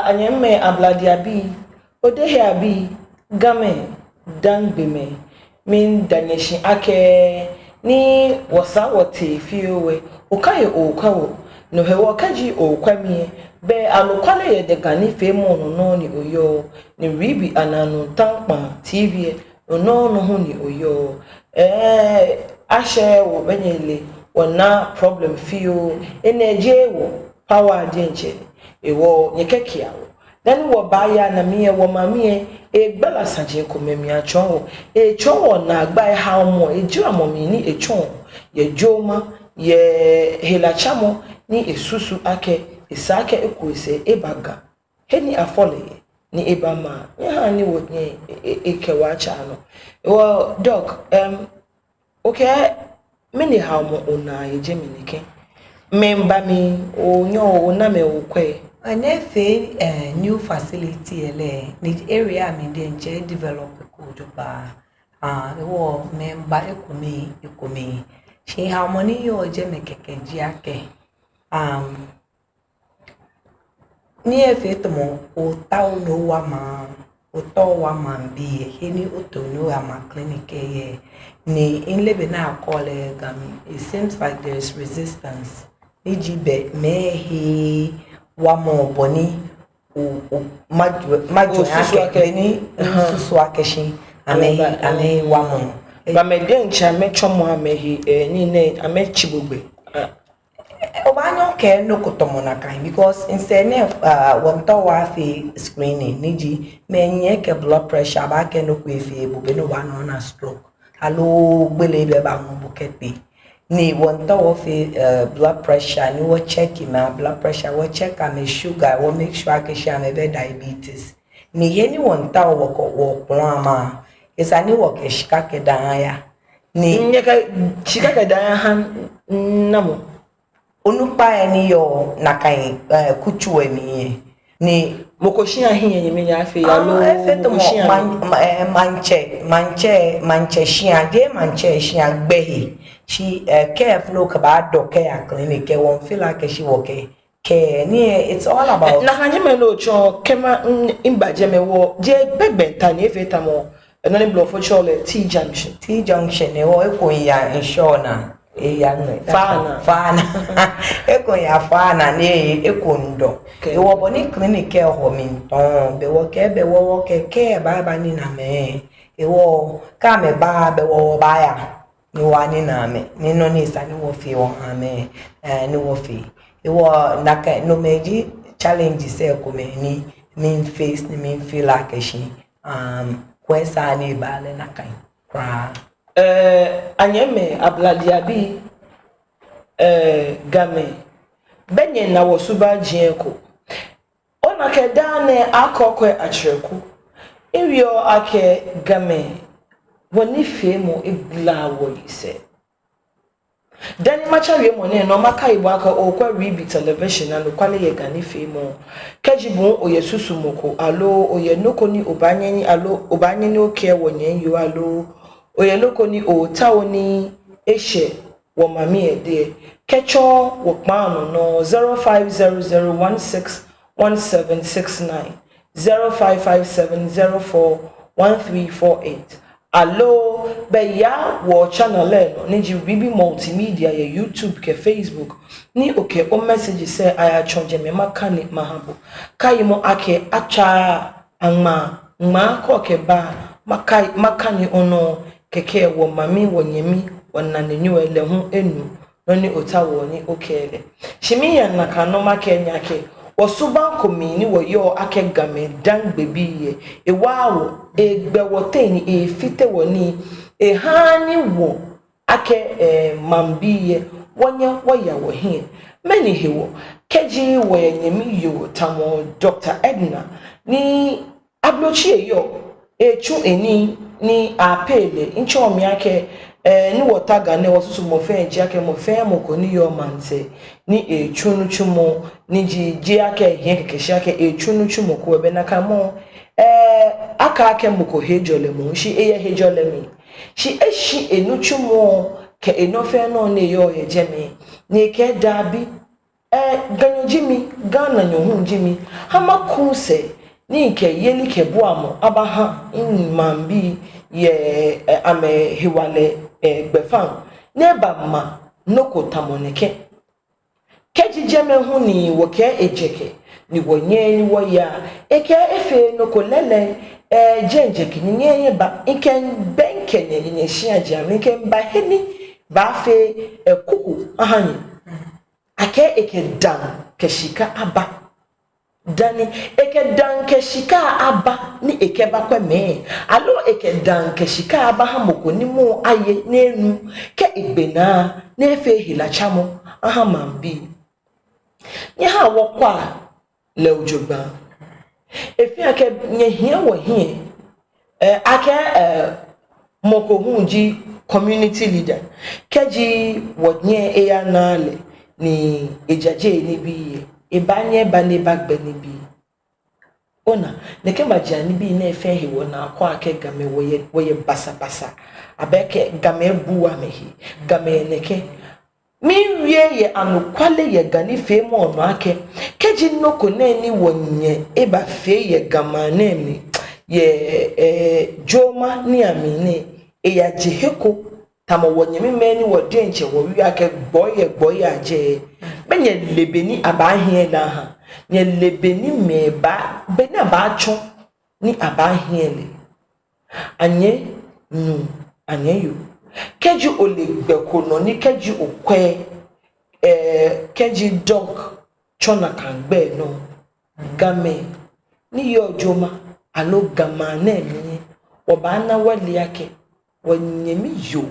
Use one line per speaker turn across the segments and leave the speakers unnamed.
Anyame abladiabi odehiabi game dangbeme min danyeshi ake ni wasa wote fiwe okaye okawo no hewo kaji okwamie be alokwale ye de gani femo no ni oyo ni Reeby ananu tankpa tv no ho ni oyo ashe wo benyele wona problem fio energy wo power denche ewo nyekekia wo then wo baya na miye wo mamie egbala sanje ko memi achon wo echon na agba ha mo eju amomi ni echon ye joma ye helachamo ni esusu ake isake ekuise ebaga heni afole ni ebama ya ni wo ni ekewa cha no wo doc okay mini ha mo ona ejeminike member mi onyo na me okwe
anefe new facility ele ni area mi de nje develop ko joba wo member ekumi she harmony yo je mekekeji ake ni efe tomo o tawo no wa ma o to wa ma bi he ni o to no ama clinic ye ni in lebe na call gami it seems like there is resistance ejibe mehi wa mo boni o majo ake ni susu akeshi ame wa mo
ba me de ncha me chomo amehi ni ne amechibugbe
obanyo ke no kotomo na kan because instead won to wa fi screening niji menye ke blood pressure ba ke no ku efi ebube no wa no na stroke alo gbele be ba mo bukepe ni won to wa fi blood pressure ni wo check my blood pressure wo check am sugar wo make sure ke she am be diabetes ni ye ni won ta wo plan ma isa ni wo ke shika ke dan ya ni
nyeka shika ke dan ha namo
onupa eni yo nakan kuchu emi ni
mokoshi ahin yen ya fe ya lo
mokoshi manche shia de manche shia gbehi she careful ka ba doke ya clinic e won feel like she work ke ni it's all about
na hanye me no cho kema imbaje me wo je begbenta ni efeta mo enani blood for chole T junction
e wo eko ya insure ya fana eko ya fana ne eko ndo e wo boni clinic e ho minton be wo ke ba ni na me e wo ka me ba be wo ba ya ni wani na me ni no ni sa ni wo fi wo ame ni wo fi e wo naka no meji challenge se ko me ni min face ni min feel like she kwesa ni bale naka kwa
anyeme abladiabi game benye na wo suba jienko ona ke dane akokwe achreku ewio ake game woni femu igla wo yise dani macha we mo ne no maka ibo aka okwa Reeby television na kwale ye gani femu kajibu oyesusu moko alo oyenoko ni obanyeni alo obanyeni oke wonyen yo alo oyenoko ni otawoni ehye wo mami ede kecho wo kpanu no 0500161769 0557041348 allo be ya wo channel no ni Reeby Multimedia ya YouTube ke Facebook ni oke o message say aya chonje me makani mahabo kayimo ake acha anma ko ke ba makani ono keke wo mami wo nyemi wonanenyu ele hu enu no ni otawo ni okele shimi ya nakano makenya ke wosuban komini wo yo ake game dan bebi ye wawo egbe woteni fite woni hani wo ake mambi ye wonya woya wo he many hewo keji wo nyemi yo tamo Dr. Edna ni ablochi yo echu eni ni apele incho miake ni wotaga ne wosusu mo fe ji ake mo fe mo ko ni yo manse ni echunu chumo ni ji ake he kekeshi ake echunu chumo ko be na kamo aka ake mo ko hejole mo shi eye hejole mi shi eshi enu chumo ke enofe no ne yo ye jemi ni ke dabi ganyo jimi gana nyohu jimi hama se ni ke yeli ke boamo abaha mambi ye ame hiwale gbefan neba ma noko tamoneke keji jeme hu ni woke ejeke ni wonye ni woya eke efe noko lele jenjeke nyenye ba iken benke nyenye shia jam iken ba heni ba fe kuku ahani ake eke dan keshika aba dani eke dan keshika aba ni eke bakwe me alo eke dan keshika aba hamoko ni mo aye nenu ke igbena na efe hilachamo aha mambi nye ha wokwa le ojogba efi ake nye hia wo hie ake moko hunji community leader keji wonye eya nale ni ejaje ni bi ibanye bane bagbe ni bi ona neke majani bi na efe hewo na akwa ake game woye basa abeke game buwa mehi game neke mi wie ye anukwale ye gani fe mo ono ake keji noko na ni wonye eba fe ye gama na mi ye joma ni amine eya jeheko tamo wonye mi meni wodenche wo wi ake boye aje benye lebeni abahie na ha nye lebeni meba beni abacho ni abahie le anye anye yo keji olegbe kono ni keji okwe keji dog chona kangbe no game ni yo joma alo gama na mi obana wali yake wonyemi yo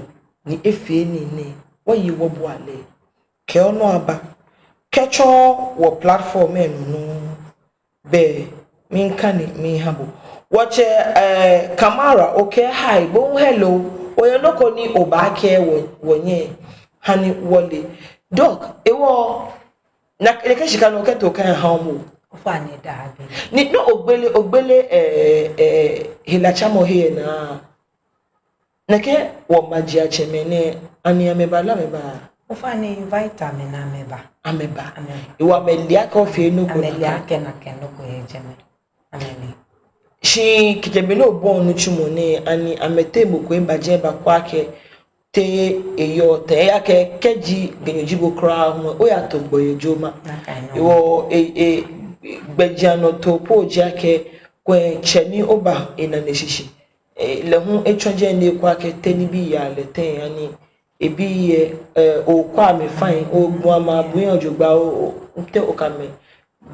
ni efe ni woyi wobo ale ke ono aba kecho wo platform enu be minkani mi habo wache camera okay hi bon hello oyeloko ni obake wonye hani wole dog ewo na ekeshika no keto kan hawo
ofani dabi
ni no ogbele hilachamo he na nake wo magia chemene ani amebala meba
ofani vitamin ameba
iwa melia ka ofe no ko
amelia ke na kendo ko ejeme ameli
shi kitebelo bonu chumone ani ametemo ko embaje ba kwake te eyo te yake keji genyojibo kra ho o ya to gboyejoma iwo gbejano to poje ake kwen cheni oba ina neshishi le hu echonje ne kwake teni bi ya le ten ani ebi o kwa me fine o guama buyan ojogba o te o ka me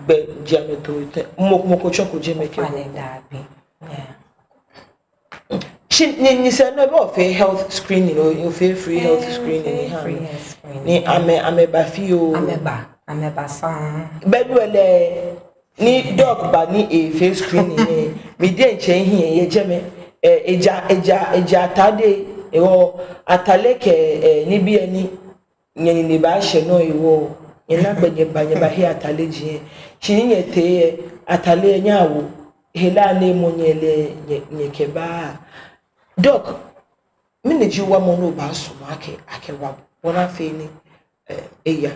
be jame to te moko choko je make ni say no be fe health screening o fe free health screening ni ameba fi o
ameba san
bedwele ni dog ba ni e face screening me de nche hie ye jeme eja tade ewo ataleke ni bi ani nyeni ne ba hye no ewo nyena gbanye ba he ataleji chini nyete atale nyawo hela na emonyele nyekeba dog mineji wa mo no ba so ake wa wona fe ni eya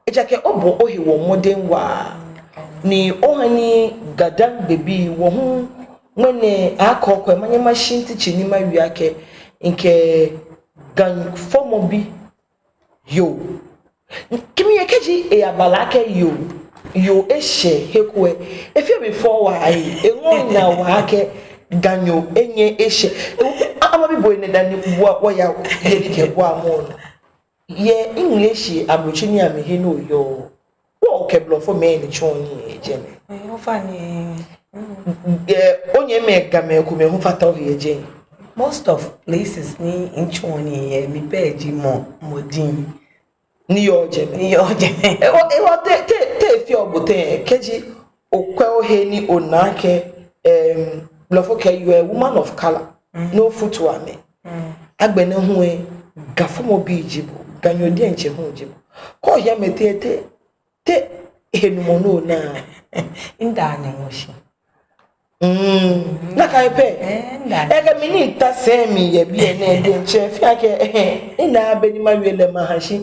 eja ke obo ohi wo moden wa ni ohani GADANGME wo hu mwene akokwe manye machine teaching ni mawiake nke gan formo bi yo kimi yekeji abalake yo ehye hekwe efie before wa ai enwon na wa ke ganyo enye ehye ama bi boy ne dani wo ya yedike bo amon ye english abrochi ni amehe no yo wo keblo for me ni choni ejeme
o fani
onye mega me ku me hu fata o ye
most of places ni nchoni mi peji modin
ni yo jeme e te fi obote keji okwe ohe ni onake blofo ke you a woman of color no footwear me agbene hu e gafomo bi jibo ganyodi enche hu jibo ko ya metete te enumono na
indane ngoshi
na kai pe ega mini ta se mi ye bi ene de nche fi ake ina abeni mawele mahashi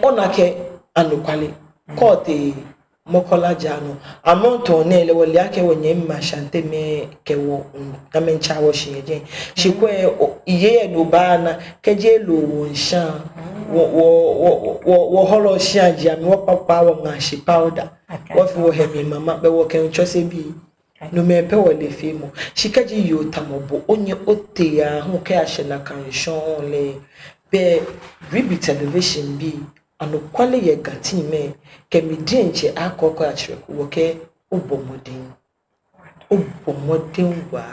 onake anukwale kote mokola jano amonto ne le wole ake wonye mma shante me kewo na mencha wo shiye shikwe iye no bana keje lo wonsha wo holo shia ji ami wo papa wo ngashi powder wo fi wo hemi mama be wo ken chose bi no me pe wo le fi mo shikaji yo tamobo onye ote ya hu ke ahye na kanshon le be Reeby television bi anokwale ye gatime kemidi nche akoko achireko woke obomodin wa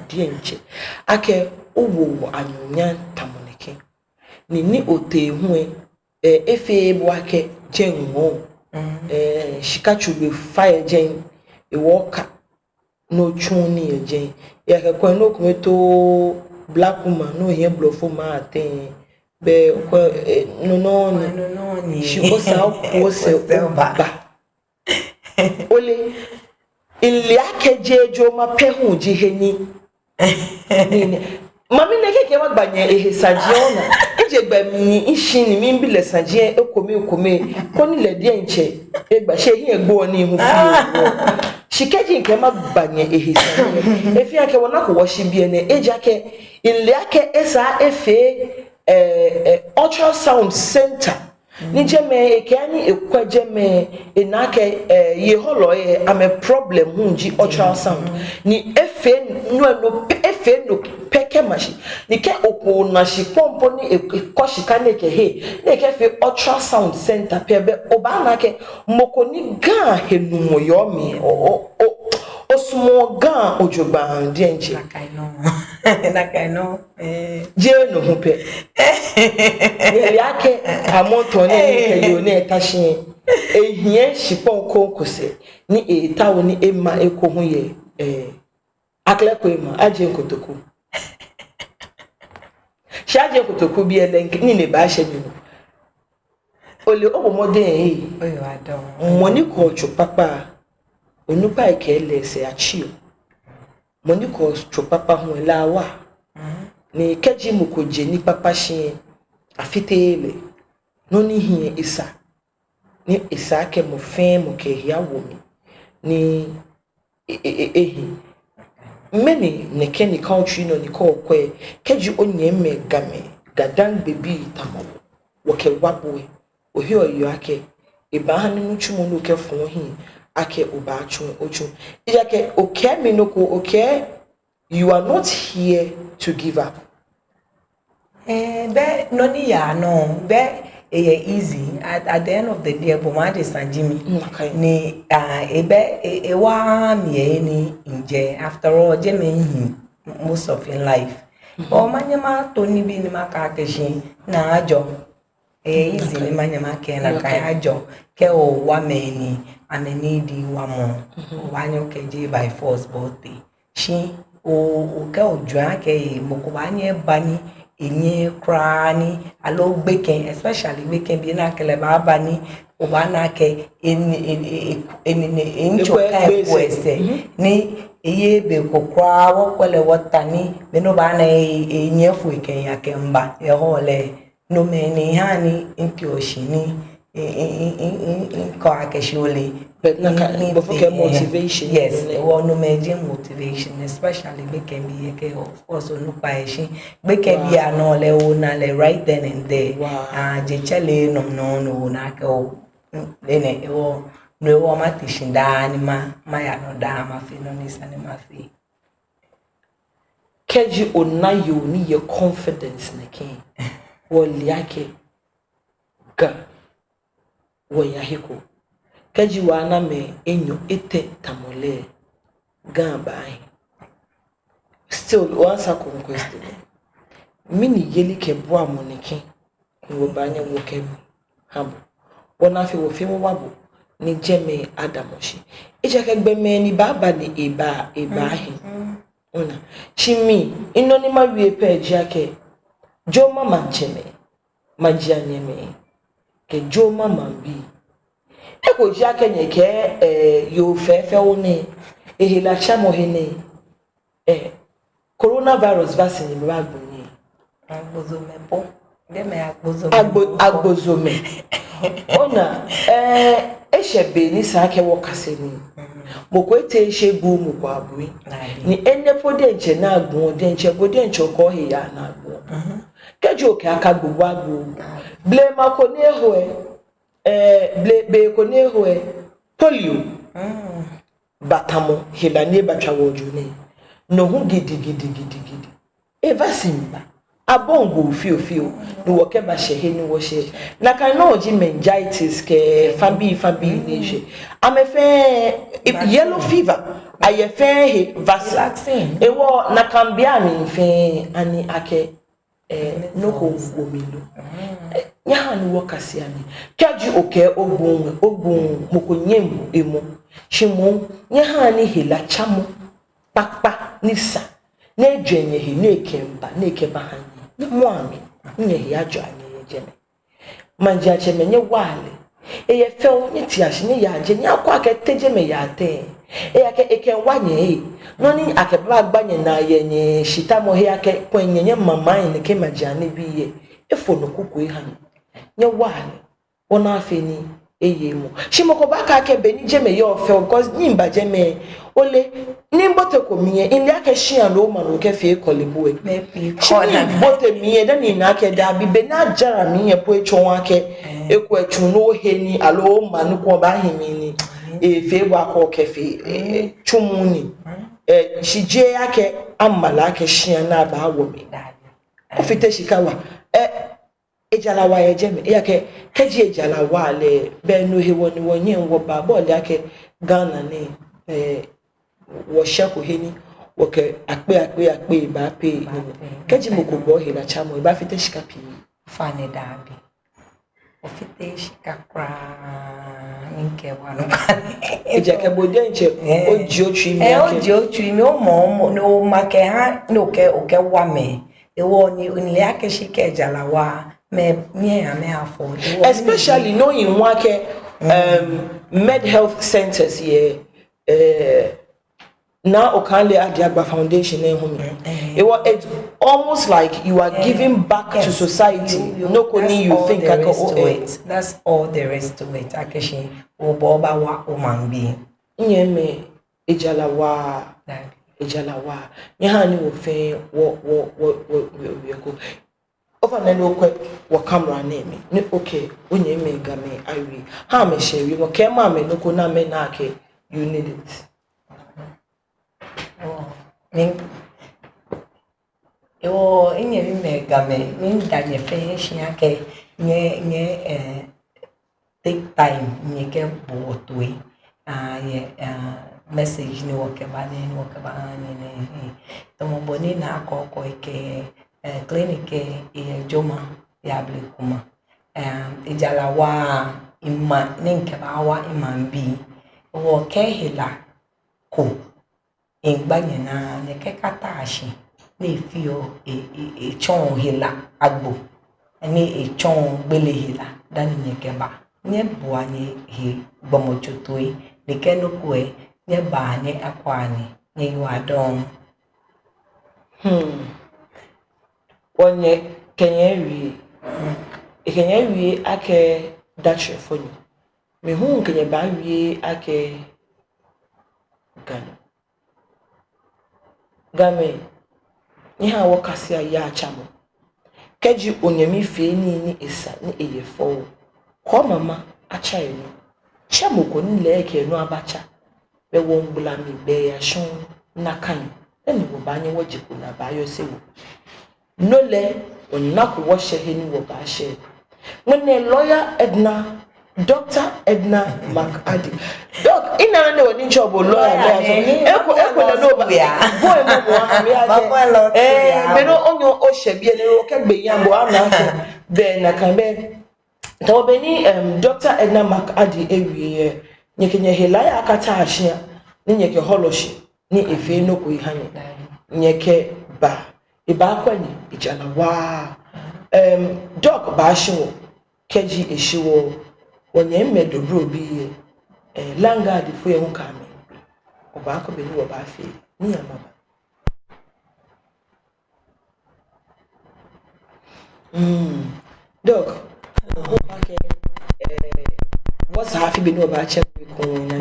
die nche ake owo anyunya tamoneke ni ote hu efe bo ake jenwo shikachube fire jen ewoka no chuni ejen ya ke kwa no kumeto black woman no here blofo ma aten be ko no ni shikosa opose ba ole ile akejejo ma pehu jiheni ni mami ne keke wa gbanye ehesaje ona eje gba mi ishini mi bi lesaje ekomi ko ni le die nche egba se hin egbo ni hu fi shikeji nke ma gbanye ehesaje efi ake wona ko wo shi bi ene eje ake ile ake esa efe ultrasound center ni jeme ekani ekwajeme enake ye holo am a problem hunji ultrasound ni efe no peke mashi ni ke opo na shi pompo ni ekoshi kaneke he ne ke fe ultrasound center pebe oba na ke moko ni ga henumo yo mi osmo ga ojogba ndi enche
nakai no
je no hupe ye yake amonto ne ke yo ne tashi ehie shipon konkose ni etawo ni emma ekohu ye akleko ema aje nkotoku shaje nkotoku bi ele ni ne ba hye ni ole obomode
oyo adon
moni ko chupapa onupa ekele se achio moni ko chupapa hu lawa ni keji mukoje ni papa hye afitele no ni hie isa ni isa ke mo fe mo ke hia wo ni many ne keni country no ni ko kwe keji onye me game GADANGME tamo wo ke waboe ohi oyo ake ibahan nu chumo no ke fon hi ake obachu ochu iyake okay me no ko okay you are not here to give up
Be no ni ya no be easy at the end of the day but ma de sanjimi ni ebe wa me ni nje after all je me most of in life o manyama to ni bi ni maka keshi na ajo easy ni manyama ke na kan ajo ke o wa me ni anani di wa mo wa nyo ke je by force but shi o ke o jwa ke mo ko ba nye bani enye krani alo gbeken especially gbeken bi na kele baba ni o ba na ke encho kai kwese ni eye be kokra wo kwele wotani be no ba na enye fu eken ya kemba e hole no me ni hani inki oshini ko akeshole
but na motivation
yes no me motivation especially make me ke of course no pa shi make me no le o na le right then and there je chele no na ke o ene o no o ma tishinda ni ma ya no da ma fi no ni sane ma fi
keji onayo ni your confidence na ken wo liake ga wo ya hiko keji wana me enyo ete tamole gamba still once a question mini yeli ke boa monike wo banya wo kem habo wona fe wo fe wo wabo ni jeme adamoshi eje ke gbe me ni baba ni eba he ona chimi ino ni mawie page yake jo mama ncheme majia nyeme ke jo mama bi eko jake nye ke yo fefe one ehila chamo hene coronavirus vaccine mi bagbo ni
agbozome po de me
agbozome ona eshebe ni sake wo kaseni moko ete shegu mu kwa abui ni enepo de nche na agbon de nche bo de nche ko he ya na agbon kejo ke aka gbogbo agbo blame ko ne ho be ko ne ho polio batamo helani batwa wojune no hu gidi evasimba abongo fio no woke ba shehe ni wo she na kan no ji meningitis ke fabi ni amefe yellow fever ayefe vaccine ewo na kan bia mi fe ani ake no ko omilo nya ni wo kasia ni kaji oke ogun mokonyem emu chimu nya ni hela chamo papa nisa na dwenye he na ekemba na ekeba hanyi na moami nye he adwo anye jeme manja cheme nye wale eye fel nye tiashi nye yaje nye akwa keteje me yate eke ekenwanye no ni akeba agbanye na ye nye shita mo he ake kwenye nye mama ine ke majane biye efo no kuku han nye wale ona afeni eye mo shimoko baka ke beni jeme yo fel cause nimba jeme ole nimbote ko miye in ya ke shia no ma no ke fe kolibue chini bote miye da ni na ke da bi be na jara miye po echo ake eku echu no heni alo ma no ko ba hemi ni fe wa ko ke fe chumuni shije yake amala ke shia na ba wo mi ofite shikawa ejalawa ye jeme yake keji ejalawa le be no he woni wonye wo ba ball yake Ghana ni wo shako heni wo ke akpe ba pe keji mokobo he na chamo ba fite shika pi
fane dabi ofite shika kra nke wanu
ejake bode nche oji otwi mi
o mo no make ha no ke wa me ewo ni onle ake shika ejalawa me afford
especially knowing wake med health centers here now Okanle Adiagba Foundation it's almost like you are giving back to society. No koni you think I can
that's all there is to it. Akeshi oboba wa omambi.
Nyeme ejalawa nyahani wo fe wo go over na no kwe wo camera name ni okay onye me ga me awi ha me share we mo ke ma me no ko na me na ake you need it
Ewo enye mi mega me mi danye finish yake nye take time nye ke botwe ye message ni wakeba ni tomo boni na akoko ke clinic e joma ya blekuma ijala wa imma ninke ba wa imambi wo ke hila ko ingbanye na ne ke katashi ne fio chon hila agbo ni chon gbele hila dani ne ke ba nye bua nye he bomojotoi ne ke no kwe nye ba nye akwani nye yuadon
onye kenye wi ake dache foni me hu kenye ba wi ake game ni ha wakasi ya achamo keji onyemi fe ni esa ni eyefo ko mama acha enu chamo ko ni leke no abacha be won bula mi be ya shon na kan eni wo ba nye wajiku na ba yo sewo no le onako wo shehe ni wo ba she when a lawyer Edna Dr. Edna McAddy. Doc, ina ne woni job lawyer eko na no ba boy mo ha me no onyo o shebie ne o kegbe yan bo ana be na kan be to be ni Dr. Edna McAddy ewie nyekenye helaya akata ahia ni nyeke holoshi ni efe no ko ihanye nyeke ba iba kwani ijana wa doc ba shiwo keji eshiwo onye medobro bi langa di fo ye hu ka me oba ko be ni wo ba fe ni amaba doc okay what's happy be no ba che ko na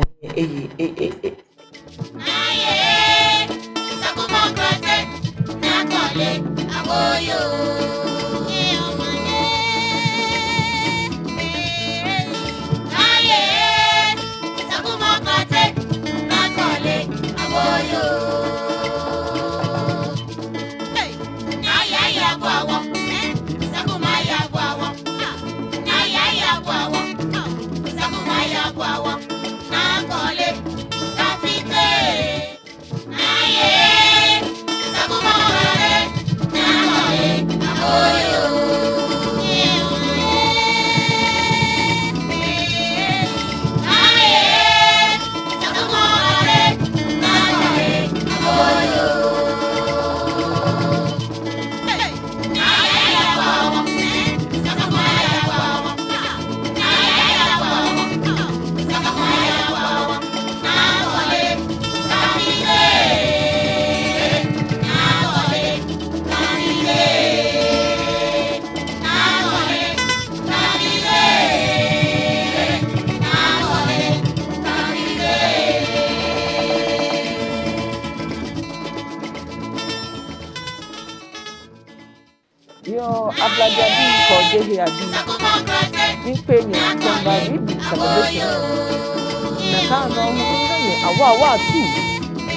aye sakuma kwate na kole aboyo Ablajabi ko jehe abi ni pe ni tamba Reeby celebration na ka no mu ni awa tu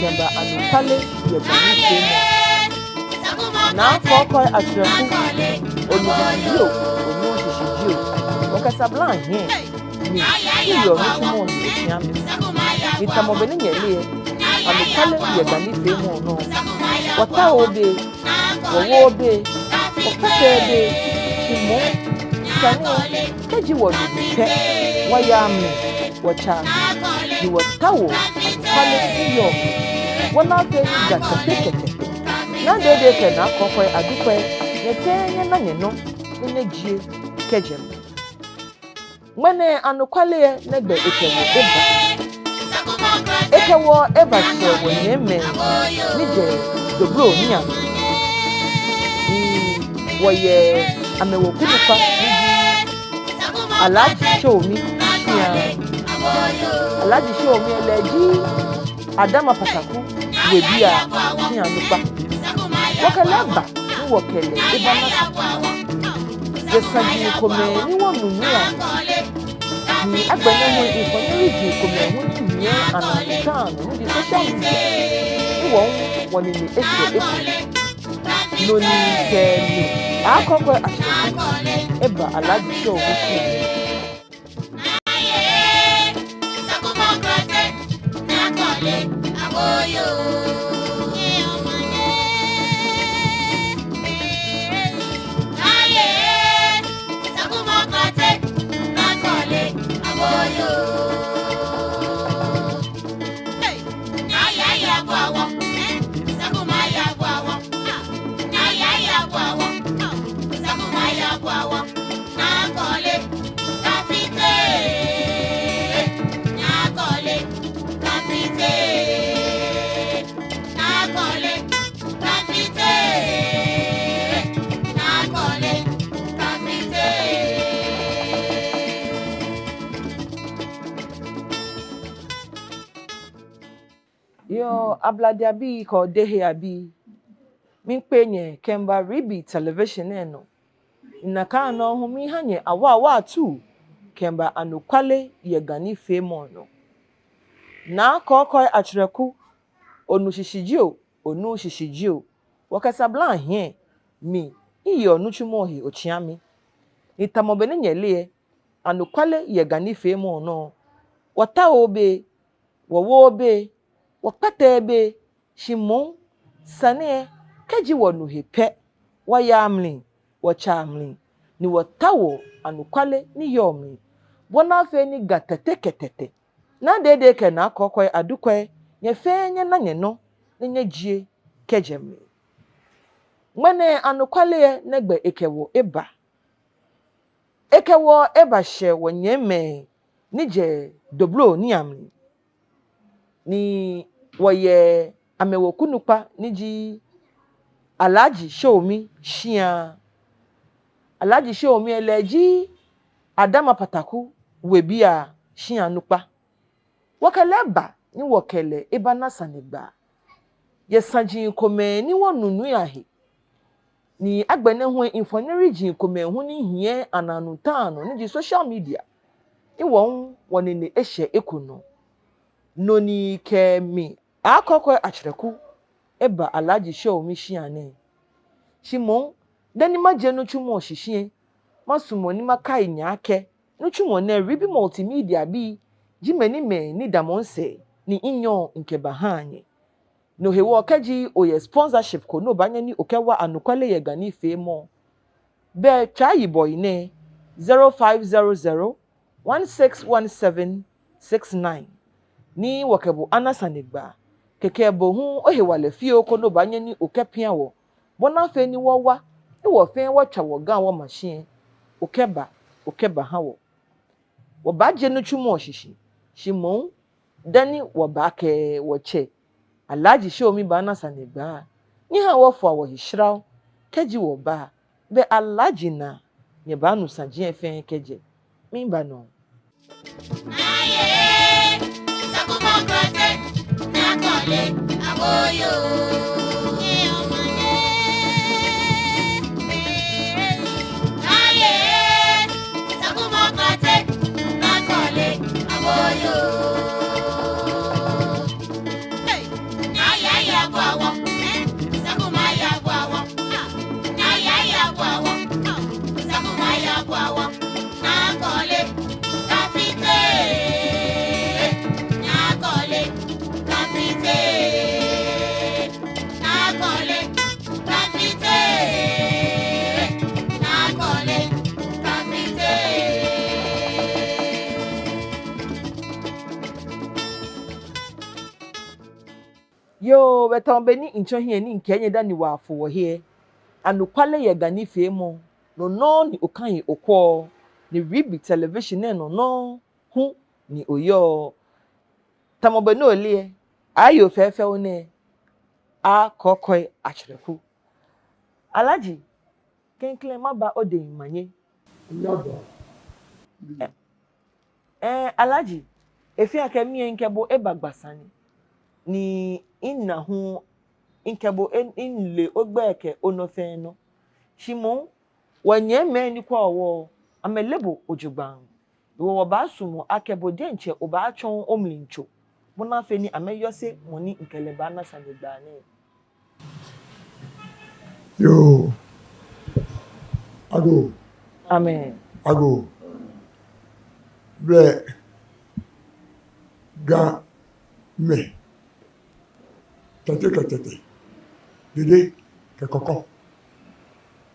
demba anukale ye bani temo na ko atrefu olubandio onu shishijio o kasablan he ni iyo mutumo ni tiami ni tamobele nyele anukale ye bani temo no wata obe wo obe okatebe chimo sane keji woduke wayame wacha ni watawo akale iyo wana fe gatete na dede ke na kokwe adukwe yetenye na nyeno nyegie kejem mwene anukwale negbe ekewo eba chewo nyeme nije DOBRO nia woye amewo kunupa alaji show me eleji adama pataku webia tia nupa wakalaba ni wokele ibana yesaji kome ni wonunia ni agbene ho ifoniri kome ho tuye anakan ni social media ni won woni ni ese no ni kemi akoko ashreku eba alaji show mushi yo abladia bi ko dehe abi min penye kemba Reeby television eno naka no ho mi hanye awa tu kemba anokwale ye gani femo no na kokoi achreku onu shishijio onu shishijio wakasa bla hie mi iyo nu chumohi ochiami itamobene nyele anokwale ye gani femo no wata obe wowobe wakpatebe shimon sane keji wonu hepe wayamli wachamli ni watawo anokwale ni yomi bona fe ni gateteketete na dede ke na akokwe adukwe nye fe nye na nye no nye jie kejemli mwene anokwale negbe ekewo eba she wonyeme nije dobro ni amli ni woye amewokunupa niji alaji show shia alaji show eleji adama pataku webia shia nupa wakaleba ni wokele ibana sanigba yesanji kome ni wonunu yahi ni agbene ho infoneri jin kome ho ni hie ananutano niji social media ni wonene ehye ekuno noni kemi akokwe achreku eba alaji show shiane shimon dani maje no chumo hihie masumo ni makai nyake no chumo na Reeby Multimedia bi jimeni me ni damonse ni inyo nke bahanye no hewo kaji oye sponsorship ko no banya ni okewa anokwale ye gani femo be try boy ne 0500 161769 ni wakebo anasanigba kekebo hu ohewale fie ko no banya ni okepia wo bona fe ni wowa ni wo fe watwa wo gan wo machine okeba ha wo baje no chumo shishi shimon dani wo baake wo che alaji show mi ba anasanigba ni ha wo fo wo hishraw keji wo ba be alaji na nye ba nu sanje fe keje mi ba no yo betombeni inchohie ni nkenye dani wafo wo hie anokwale ye gani femo no ni okan okwo ni Reeby television no hu ni oyo tamobeni olie ayo fefe one akokoi achreku alaji kenkle maba ode manye
Nyodo.
alaji efi akemie nkebo ebagbasani ni inna hu inkebo inle ogbeke onofe no shimon wanye me ni kwa wo amelebo ojugban wo ba sumo akebo denche oba atwon omlincho bona fe ni ameyose moni nkeleba na sanegbane
Yo, ago,
Amen.
ago, ble, ga, me, tete, dede, ke koko.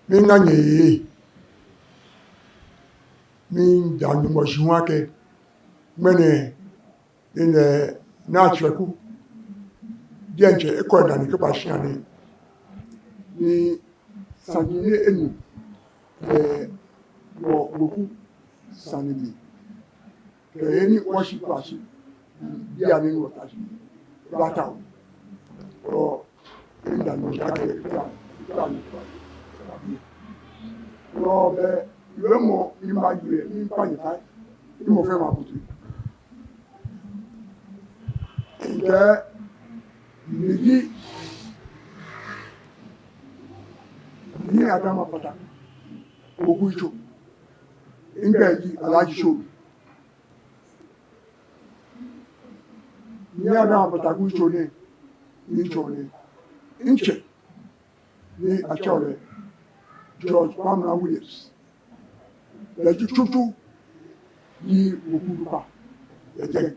Mi na nye, mi da nyumo shiwa ke, mene, ine, na chweku, dienche, ekwa dani ke pashiani, ni, sanjine enu, woku, sanili, ke eni worship worship, dia ni wotashi, ratao, o, inda no shake, Robe, ìwé mọ̀ ìmọ̀ ìwé nípa ìta ìmọ̀ fẹ́ máa bùtù. Ǹjẹ́ ìrèjì ní àdámà pàtàkì ògùn ìṣò ńgbà èyí aláàjì ṣòro. Ní àdámà pàtàkì ìṣò ní ìṣò ní ńṣẹ̀ ní àṣọ rẹ̀ George Pamela Williams. Lẹ́jú tútù ní òkú lupa ẹ̀jẹ̀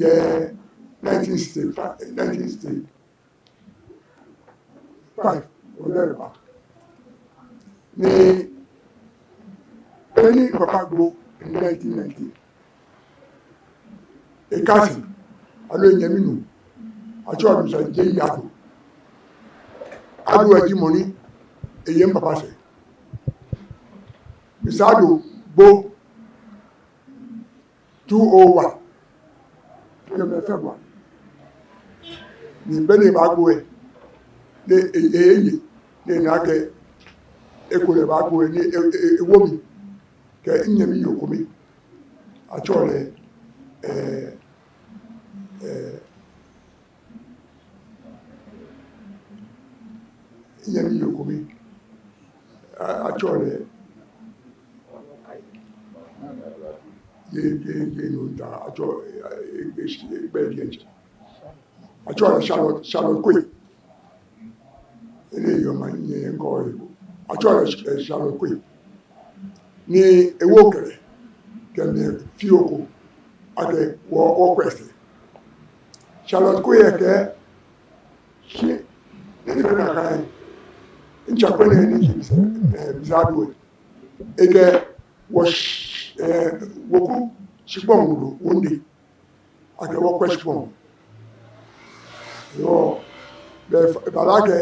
yẹ 1965 ọ̀dẹ́rẹ̀bà ní ẹni pàpà gbó ní 1990 ìkásì aló ìyẹmínú àti ọ̀dùnsọ̀ jẹ́ ìyàtọ̀ adó ẹjí mọ́ ní èyí ń pàpà sẹ̀ Misado Bo 201 Kẹmẹ February ní bẹ́ẹ̀ni bá gbó ẹ̀ ní èyí ní ìnáke ekò rẹ̀ bá gbó ẹ̀ ní ewó mi kẹ ìyẹ̀mí yòókù mi àjọ rẹ̀ ìyẹ̀mí yòókù mi àjọ rẹ̀ da àjọ àjọ Charlotte Quay ilé ìyọ̀mà yẹn ń kọ́ ìbò àjọ Charlotte Quay ní ewó kẹrẹ kẹmẹ fi oko àkẹ wọ́pẹ̀sẹ̀ Charlotte Quay ẹ̀kẹ́ ṣe nítorí àkáyẹ ń ṣàpẹ́lẹ̀ ní Misado ẹ̀kẹ́ woku shikpɔn wuro wonde ake wɔkpɛ shikpɔn yɔ bɛ bala kɛ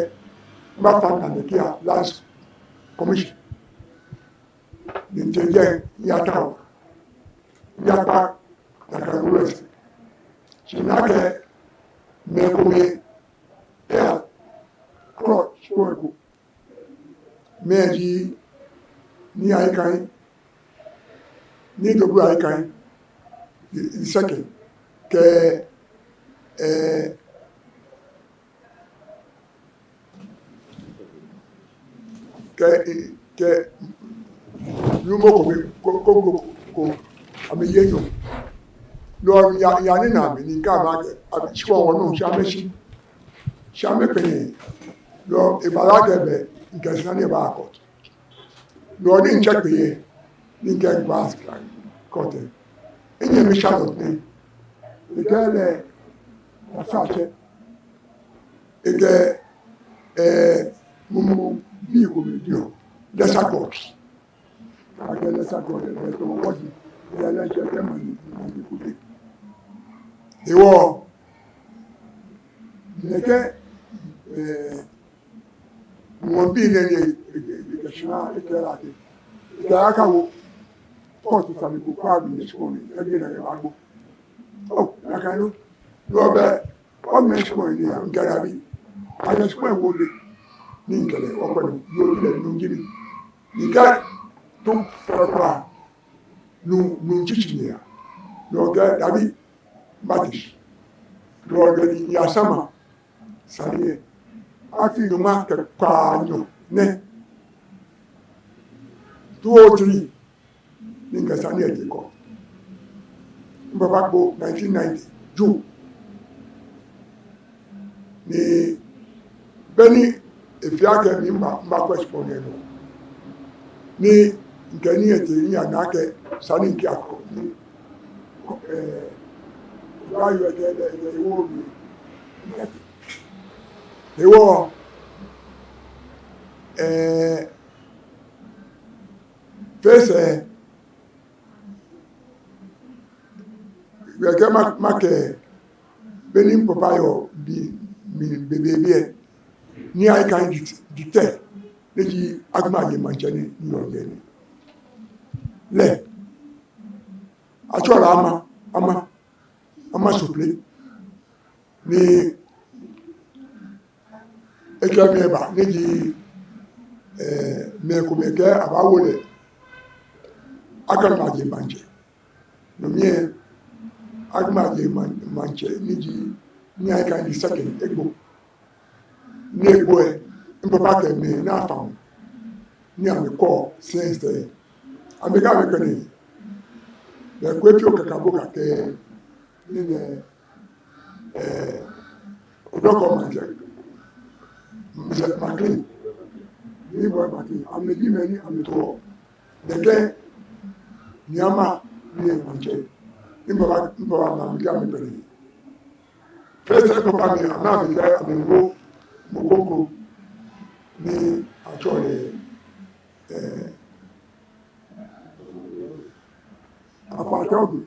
n b'a fa ka ne kia last commission nin tɛ jɛ yata o yata daga wulɛs sina kɛ mɛ kome ɛya kɔrɔ shikpɔn ko mɛ di ni ayi kan ní DOBRO àyíká ìsẹ́kẹ̀ kẹ yúmọ́ kò àmì yẹ́yọ lọ ya nínú àmì ní ká àmì ṣíkọ́ wọn náà ṣàmẹ́pẹ̀yẹ lọ ìbàlágẹ̀bẹ̀ ìkẹsìnà ní ìbá àkọ́tù lọ ní ìṣẹ́pẹ̀yẹ ní gẹ́gbà kọ́tẹ̀ ẹ̀yẹ mi Charlotte ní ìgẹ́lẹ̀ àfáàṣẹ ìgẹ́ mímú bí ìkòmí dìọ̀ lẹ́sàkọ̀t àgẹ́ lẹ́sàkọ̀t ẹ̀rẹ́ tó wọ́dì ẹ̀lẹ́ṣẹ́ kẹ́mọ̀ ní ìkúdé ìwọ̀ nìkẹ́ wọ́n bí ilẹ̀ ní ìgẹ̀ṣìnà ìkẹ́rẹ́ àti ìkẹ́rẹ́ àkàwò kóòtù tàbí kò kó àbí ìṣòro ẹgbẹ́ ìrìn àgbò ó lákàánú lọ́bẹ̀ ọmọ ìṣòro ní àǹgára bí àjẹsùpọ̀ ìwọlé ní ìkẹlẹ̀ ọpẹlú yóò lẹ̀ nù jírí nìkẹ́ tó fẹ́rẹ́kọ́ à nù jíjì nìyà lọ́gẹ́ dàbí bàtì lọ́gẹ́ ní yasama sàríyẹ àfi ìrùmá kẹkọ́ àyàn ní 203 ní gẹ̀ẹ́sà ní ẹ̀jẹ̀ kọ́ ní bàbá gbó 1990 June ní Benny, if you are getting my question, ni nkani etiri anake sani nki akọ ni ayo ede ewo mi ewo face weke make benin papa yo bi mi bebe ni I can detect leji agma ye manchani ni ogeni le achola ama souple ni ekemeba leji me ko meke abawole agma ye manche no mie agma ye manche leji ni I can second egbo ni egbo e papa ke me na town ni amekọ since ameka mekani le kwetio kakaboka ke ni ne odoko manje McLean ni boy McLean amedi meni ameto deke nyama ni manje ni baba na ameka mekani first papa ni na ameka amengo mokoko ni achole apartheid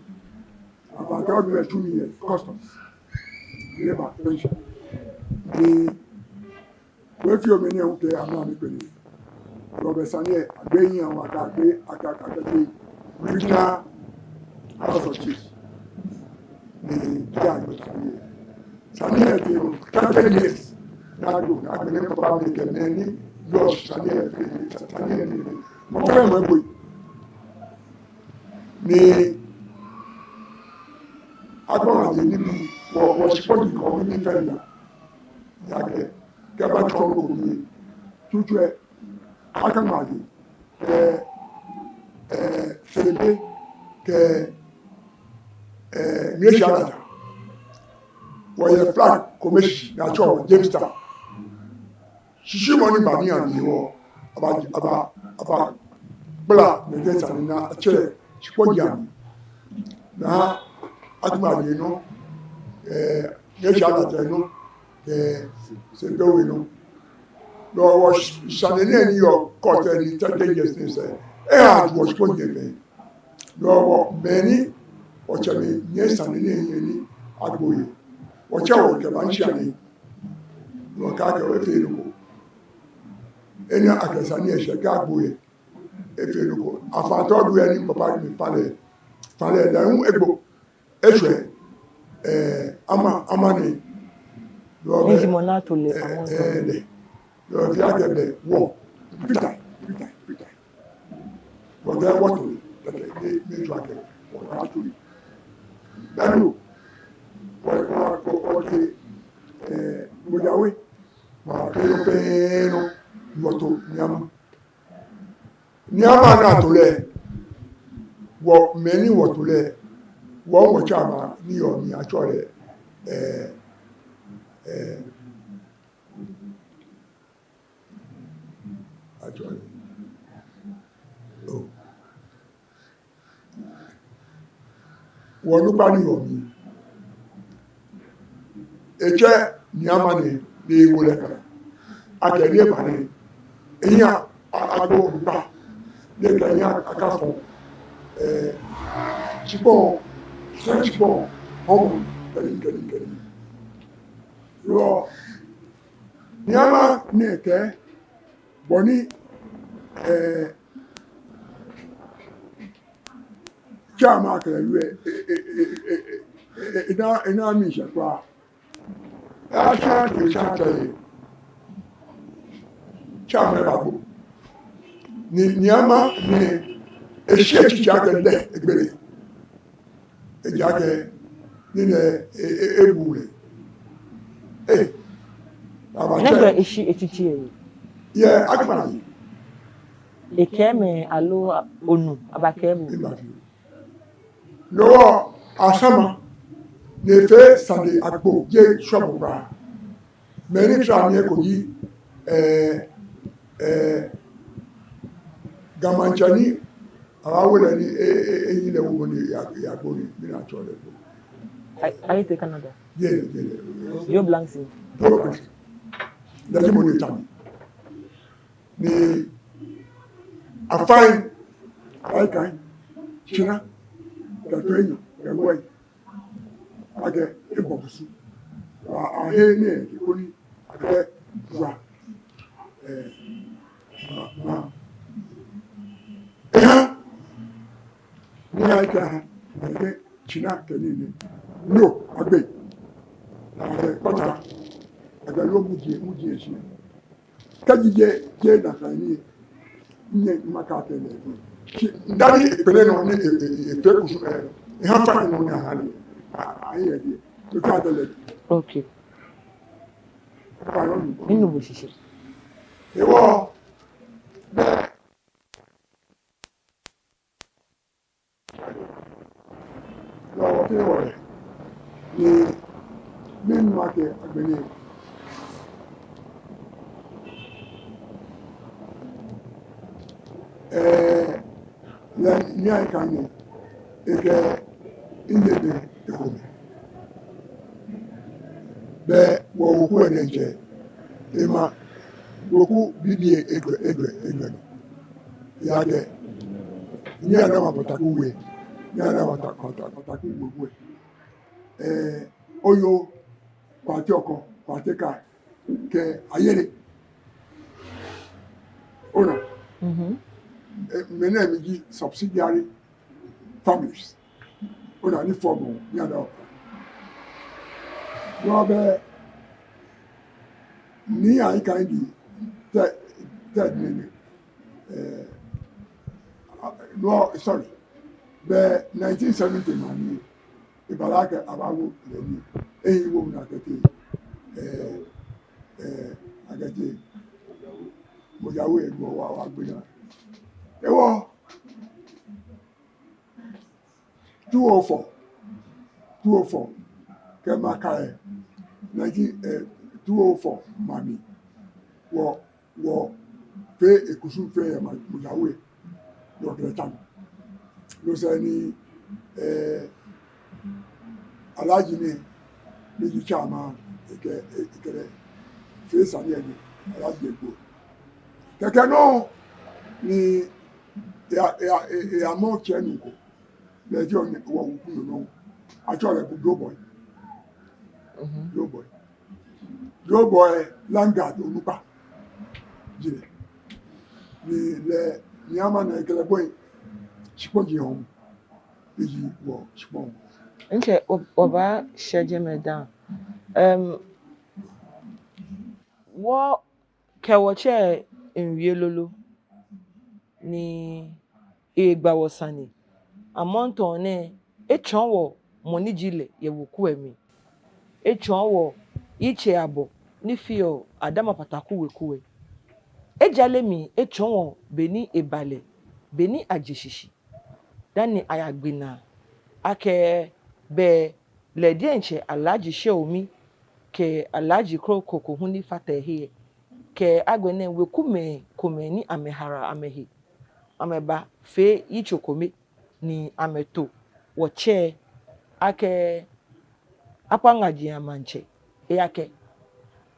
2 years customs labor pension the wefi omeni enke ama mi pele Robert Sanye agbeyin àwọn akagbe regional house of chiefs ni judge Sanye ti 30 years na do na agbe papa mi kene ni George Sanye ni mo fẹ́ mọ̀ boy ni agbọ́n àti níbi wọ́n ṣípọ́dì kan ní fẹ́lá yàgẹ̀ gẹ́bà tọ́ lóko ní tútù ẹ̀ akẹ́màdì fẹ́lẹ́ kẹ mìíràn àjà wọ́n yẹ flag kọmẹ́ṣì nàchọ́ James Town ṣíṣí mọ́ ní bàníyàn ní wọ́n àbá gbọ́là nìgẹ́sà ní na àkyẹ́ ṣípọ́dì àmì na agumadi no yɛhyɛ adata no sɛnkawe no na ɔwɔ sanene ani yɛ kɔɔtɔ ani 30 years ne sɛ ɛyɛ wɔ spɔ nyɛ bɛn na ɔwɔ bɛni ɔkyɛ me nyɛ sanene ani agboye ɔkyɛ wɔ kɛba nhyia ne na ɔka akɛwɔ efei no ko ɛni akɛsa ne ɛhyɛ ka agboye efei no ko afantɔ do ani papa mi palɛ na ɛho egbo ehwɛ ama ne
nji mona to le
lo fi agebe wo Peter wo ga wo to le jo agebe wo ga to danu wo ke mo yawe ma ke lo pe no wo to nyama na to le wo meni wo to le wọ́n wọ̀ chama ní ọ̀mí àjọ rẹ̀ wọ́n lúpa ní ọ̀mí ẹ̀chẹ́ ní a máa ní ewu lẹ́kàrà akẹ̀lẹ́ ìbàní èyí àgbò òmìnira lẹ́kàrà ní àkàfọ̀ ṣùgbọ́n French-born, home, getting. Yo, Niama Neke, Bonnie, Chama, in our mission, I shan't Chama Babu. Niama, a shake jacket, a great. Ejake nínú ebule
never ishi echichi
ye akpani
ekeme alo onu abakebu
no asama nefe sande akpo je shop ba meni tra mi ko yi gamanchani awawula ni eyile woni ya boni mina chole
I take Canada.
jele
Joe Blanksy.
dobro ndaje mo ni tam ni afine ai kan china da toyo da boy age ibobusu ahe ni ikoni age wa ní àìkà ẹgbẹ́ china kẹ́lí ni no ọgbẹ́ àgbẹ̀ kọ́ta àgbẹ̀ ló mú di èsì kẹ́jì jẹ́ nàkà ní nye maka kẹ́lẹ̀ ndàbí ìpínlẹ̀ náà ní ètò ẹ̀kùsù ẹ̀ ìhàn fáìn ní àhà ní ayé ẹ̀dí ètò àtẹlẹ̀.
Ok. Nínú bó ṣiṣẹ́.
Ìwọ bẹ́ẹ̀. Lọ́wọ́ kí wọ̀ rẹ̀ ni nínú akẹ́ àgbẹ̀lẹ̀ ní àìká ní ẹgbẹ́ ìdèdè ìkòmí bẹ́ẹ̀ wọ òkú ẹ̀dẹ̀ jẹ́ ìmá òkú bíbí ẹgbẹ̀ ìyáàgẹ̀ ní àdáwà pàtàkì wẹ̀ ní àdáwà pàtàkì gbogbo ẹ̀ oyo pàtí ọkọ̀ pàtí ká kẹ ayẹ́rẹ́ ọ̀nà mẹ́nà méjì subsidiary families ọ̀nà ní fọ́ọ̀mù ní àdáwà wọ́n bẹ́ ní àyíká ìdí tẹ́ẹ̀dì ní no sorry bẹ́ẹ̀ 1970 mà ní ìbàlákẹ́ àbáwò lẹ́yìn ẹ̀yìn wò ní àkẹ́tẹ́ àkẹ́tẹ́ mọ̀jáwó ẹ̀gbọ́n wà gbéra ẹwọ́ 204 kẹ́màkà ẹ̀ 204 mami wọ fẹ́ èkúsù fẹ́ ẹ̀ mọ̀jáwó ẹ̀ lọ́dọ̀ tán ló sẹ́ ní aláàjì ní méjì chàmà ìkẹrẹ fèsà ní ẹni aláàjì ègbò kẹ̀kẹ́ náà ni ìyàmọ́ kẹ́ nìkò lẹ́jọ́ wọ̀ wùkú nínú àjọ rẹ̀ bú Doughboy Langard olùpà jìnà ni lẹ́ ní a máa na ìkẹlẹ bóyí ṣípọ̀ jì hàn èyí wọ̀ ṣípọ̀ hàn.
Nche ọba ṣẹjẹ mẹ́dàn wọ́n kẹwọ́chẹ́ nwie lolo ní ìgbàwọ̀sánì àmọ́ntọ̀ ní ẹ̀chọ́n wọ̀ mọ̀níjìlẹ̀ yẹ̀wòkú ẹ̀mí ẹ̀chọ́n wọ̀ ìchẹ̀ àbọ̀ nífìọ̀ àdámà pàtàkù wẹ̀kúwẹ̀ ejalemi echonwo beni ebale beni ajeshishi dani ayagbina ake be ledienche alaji sheomi ke alaji krokoko huni fatehe ke agwene wekume komeni amehara amehi ameba fe ichokome ni ameto woche ake apangaji amanche eyake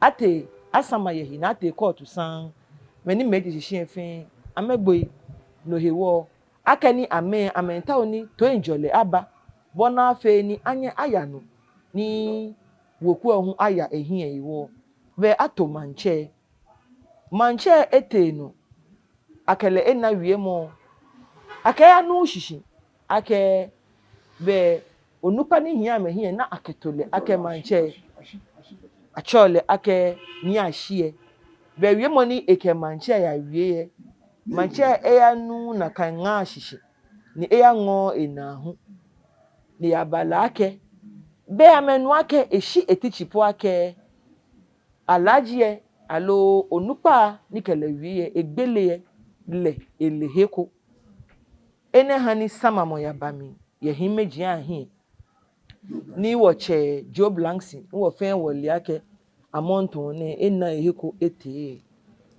ate asama yehi na ate court san many made decision fin amegboi no hewo akani amenta oni to enjole aba bona fe ni anye aya no ni woku ohun aya ehin ewo be ato manche ete no akele ena wie mo akaya no shishi ake be onupa ni hia mehia na aketole ake manche achole ake ni ahie be wie mo ni eke manche ya wie manche eya nu na kan nga shishi ni eya ngo enahu ni abala ake be amenu ake eshi etichipo ake alaji alo onupa ni kele wie egbele le eleheko ene hani samamo ya bami ye himeji ahin ni woche Joe Blanksy wo fen wole ake amonto ne ena eheko ete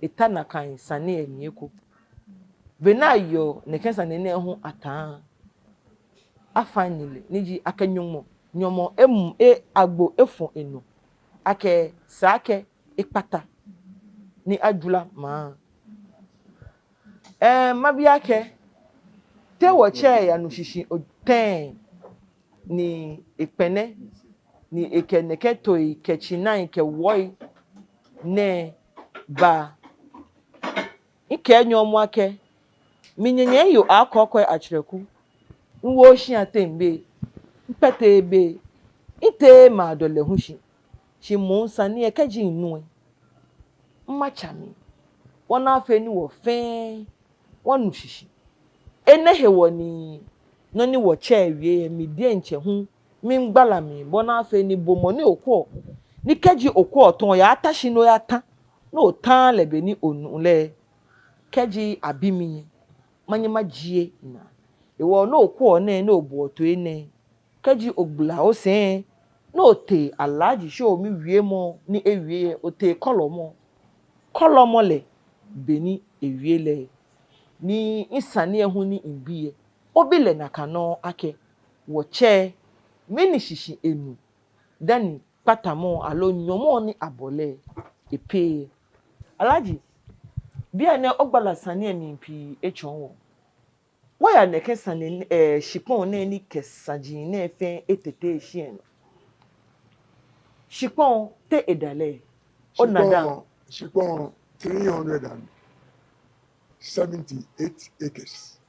etana kan sane anieko bena yo ne kensa ne ne ho atan afanile niji akanyomo nyomo agbo efo enu ake saake ipata ni adula ma mabia ke te wo che ya no shishi oten ni ipene ni ekeneke toy kechinan ke woi ne ba ike nyomo ake minyenye yo akọkọ achreku nwo shi atembe mpete ebe ite ma dole hushi shi monsa ni ekeji inu mmachami wona afa ni wo fe wonu shishi enehe woni no ni wo che wie mi die nche hu mi ngbala mi bona afa ni bomo ni okwo ni keji okwo ton ya atashi no ya ta no tan lebe ni onule keji abimi manyema jie na ewo no okwo na na obu oto ene keji ogbula o se no te alaji show mi wie mo ni ewie ote kolomo le beni ewie le ni insani ehu ni imbiye obile na kano ake wo che mini shishi enu dani patamo alo nyomo ni abole epe alaji bia ne ogbala sani eni pi echonwo waya ne kesane shipon na ni kesaji na efe etete ehien shipon te edale onada
shipon 378 acres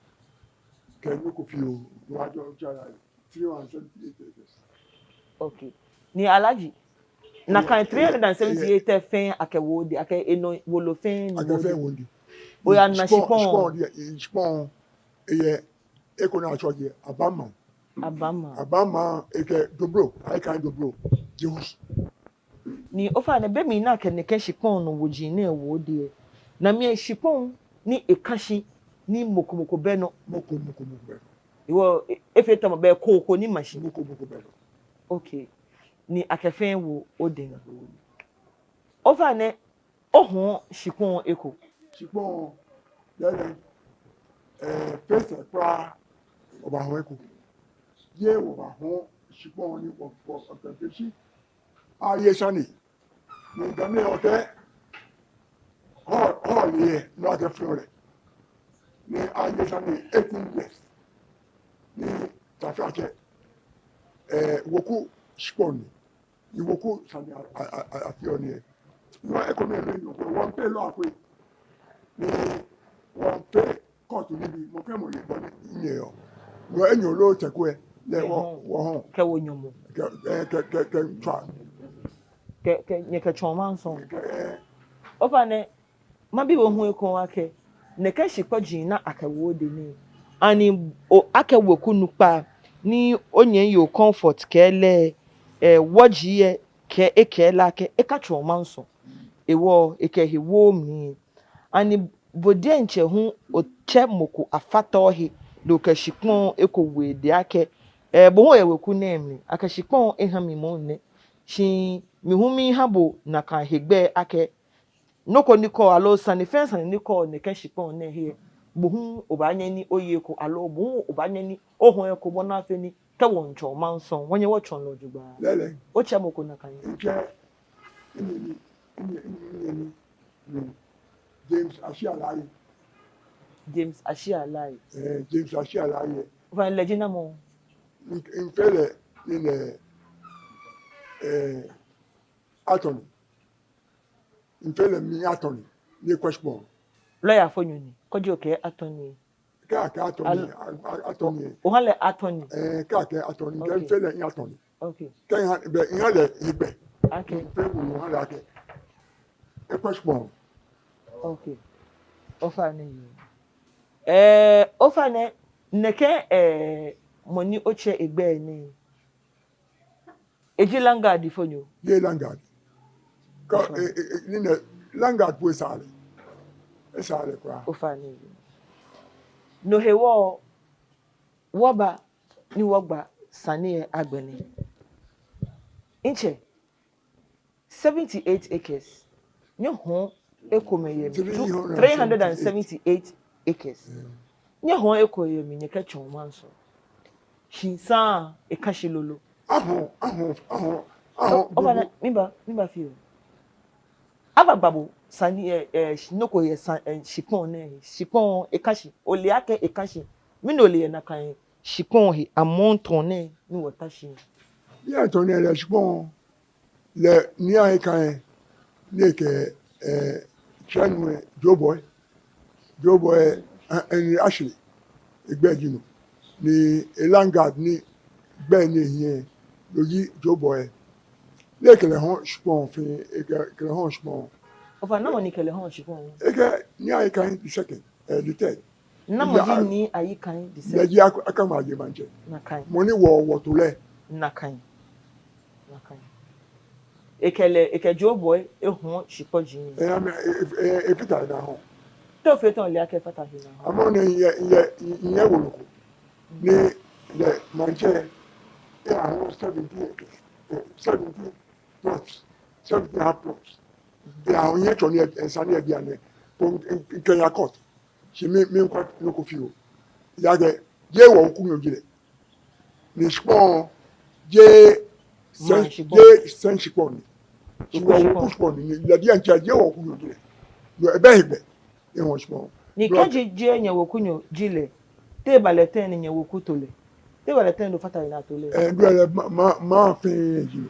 can you kufio wajo jara 378 acres
okay ni alaji na kan 378 efe akewodi ake eno wolo fen
akefe wodi
oya na
shipon eye ekona choje abama eke dobro I can dobro jehus
ni ofa na be mi na keneke shipon no woji na ewodi na mi shipon ni ekashi ni mokomoko beno
mokomoko beno
iwo efe tamo be koko ni machine
mokomoko beno
okay ni akefe wo odin ofa ne ohun shipon eko
shipon dele pese pra obahun eko ye obahun shipon ni for operation aye sani ni game ote all ye no ake flore ni aye sani 18 years ni tafake woku shipon ni woku sani afioni no economy no one pay lo akwe ni one pay court ni bi mo fe mo le bo ni yo no enyo lo tekwe le wo hon
ke wo nyomo
ke twa
ke nyeke choma nso ofa ne mabi wo hu eko ake ne ke shikwaji na akawo de ni ani o akawo kunupa ni onye yo comfort kele woji ye ke ekela ke eka choma nso ewo ekehiwo mi ani bodie nche hu oche moko afata ohi lo kashipon ekowe de ake bo ho eweku name akashipon ehami mo ne shi mihumi habo na kan hegbe ake noko niko alo sani fence ni niko ne kashipon ne he bo hu obanye ni oyeko alo bo hu obanye ni ohun eko bona afe ni kewo ncho manson wonye wo chon lojugba
lele
oche moko na kan
nke ni James Ashialaye
James Ashialaye
James Ashialaye
va legina mo
in fele ni attorney in fele mi attorney ni question
lawyer fonyoni koji oke attorney
ka attorney
o hale attorney
ka attorney den fele in attorney
okay
kan ha be in hale igbe
okay
fele no hale ake e question
okay ofa ne ofa ne neke money oche egbe ni ejilanga di fonyo
ye langard ka ni ne langard po sale kwa
ofa ne no hewo woba ni wogba sane agbeni inche 78 acres nyo ho Ekomeye 378 acres. Nye ho ekoye mi nyeka chonman so. Shinsa ekashilolo. Oba mimba feel. Aba babu sani noko ye shipon ne shipon ekashi oliake ekashi minole na kan shipon he amonton ne ni watashi.
Bien tonné le shipon le ni a kan ne ke chanwe joboy and actually igbejinu ni elangard ni gbe ni yen loyi joboy le ke le hon shipon fi ke le hon shipon
Oba na woni kele hon shipon.
Eke ni a kan the second the third
Na moji ni ayi kan the
le
second.
ji akama je manje
Na kan.
money wo to le
Na kan. Eke joboy ehon shipon jini.
e pita na hon
To feton le ake fata fi na.
amon ye wo ni le manje e a 70 plots 70 half plots e a onye to ni ensani e bia ne Kenya court she me nkwa no ko fi o ya ge je wo ku no jire ni spon je sen shipon ni wo ku spon ni la dia ncha je wo ku no jire no ebe hebe e won spon
Ni kaji je nya wokunyo jile te baleten ni nya wokutole te baleten do fata ina tole
ndwele ma fin jiro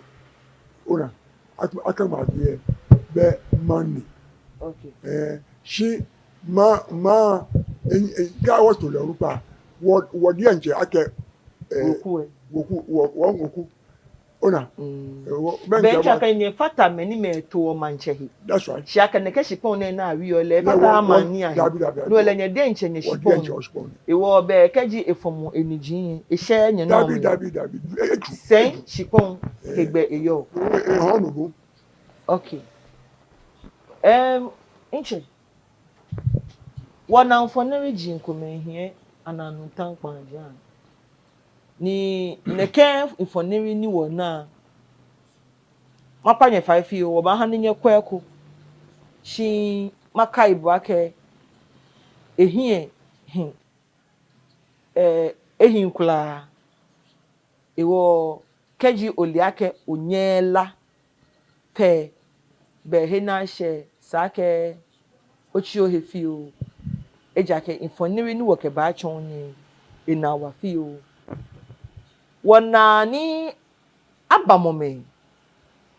ona akama die be money
okay
she ma ga wo to le rupa wo die nche ake woku ona
bencha kan ni fata meni me to manchehi
that's right
shaka ne ke shipon na awi ole fata amani ahi no le nya de nche ne shipon e wo be kaji efomo enijin e she nya no
dabi
sen shipon kegbe eyo
honugo
okay inche wana mfonere ji nkomehie ananu tankpan jan ni neke mfonere ni wona mapanye 5 year wo ba ha nye kweko shi maka ibu ake ehie ehinkula ewo keji oliake onyela pe be he na she sake ochio he fio ejake mfonere ni wo ke ba chonye ina wa fio wona ni abamome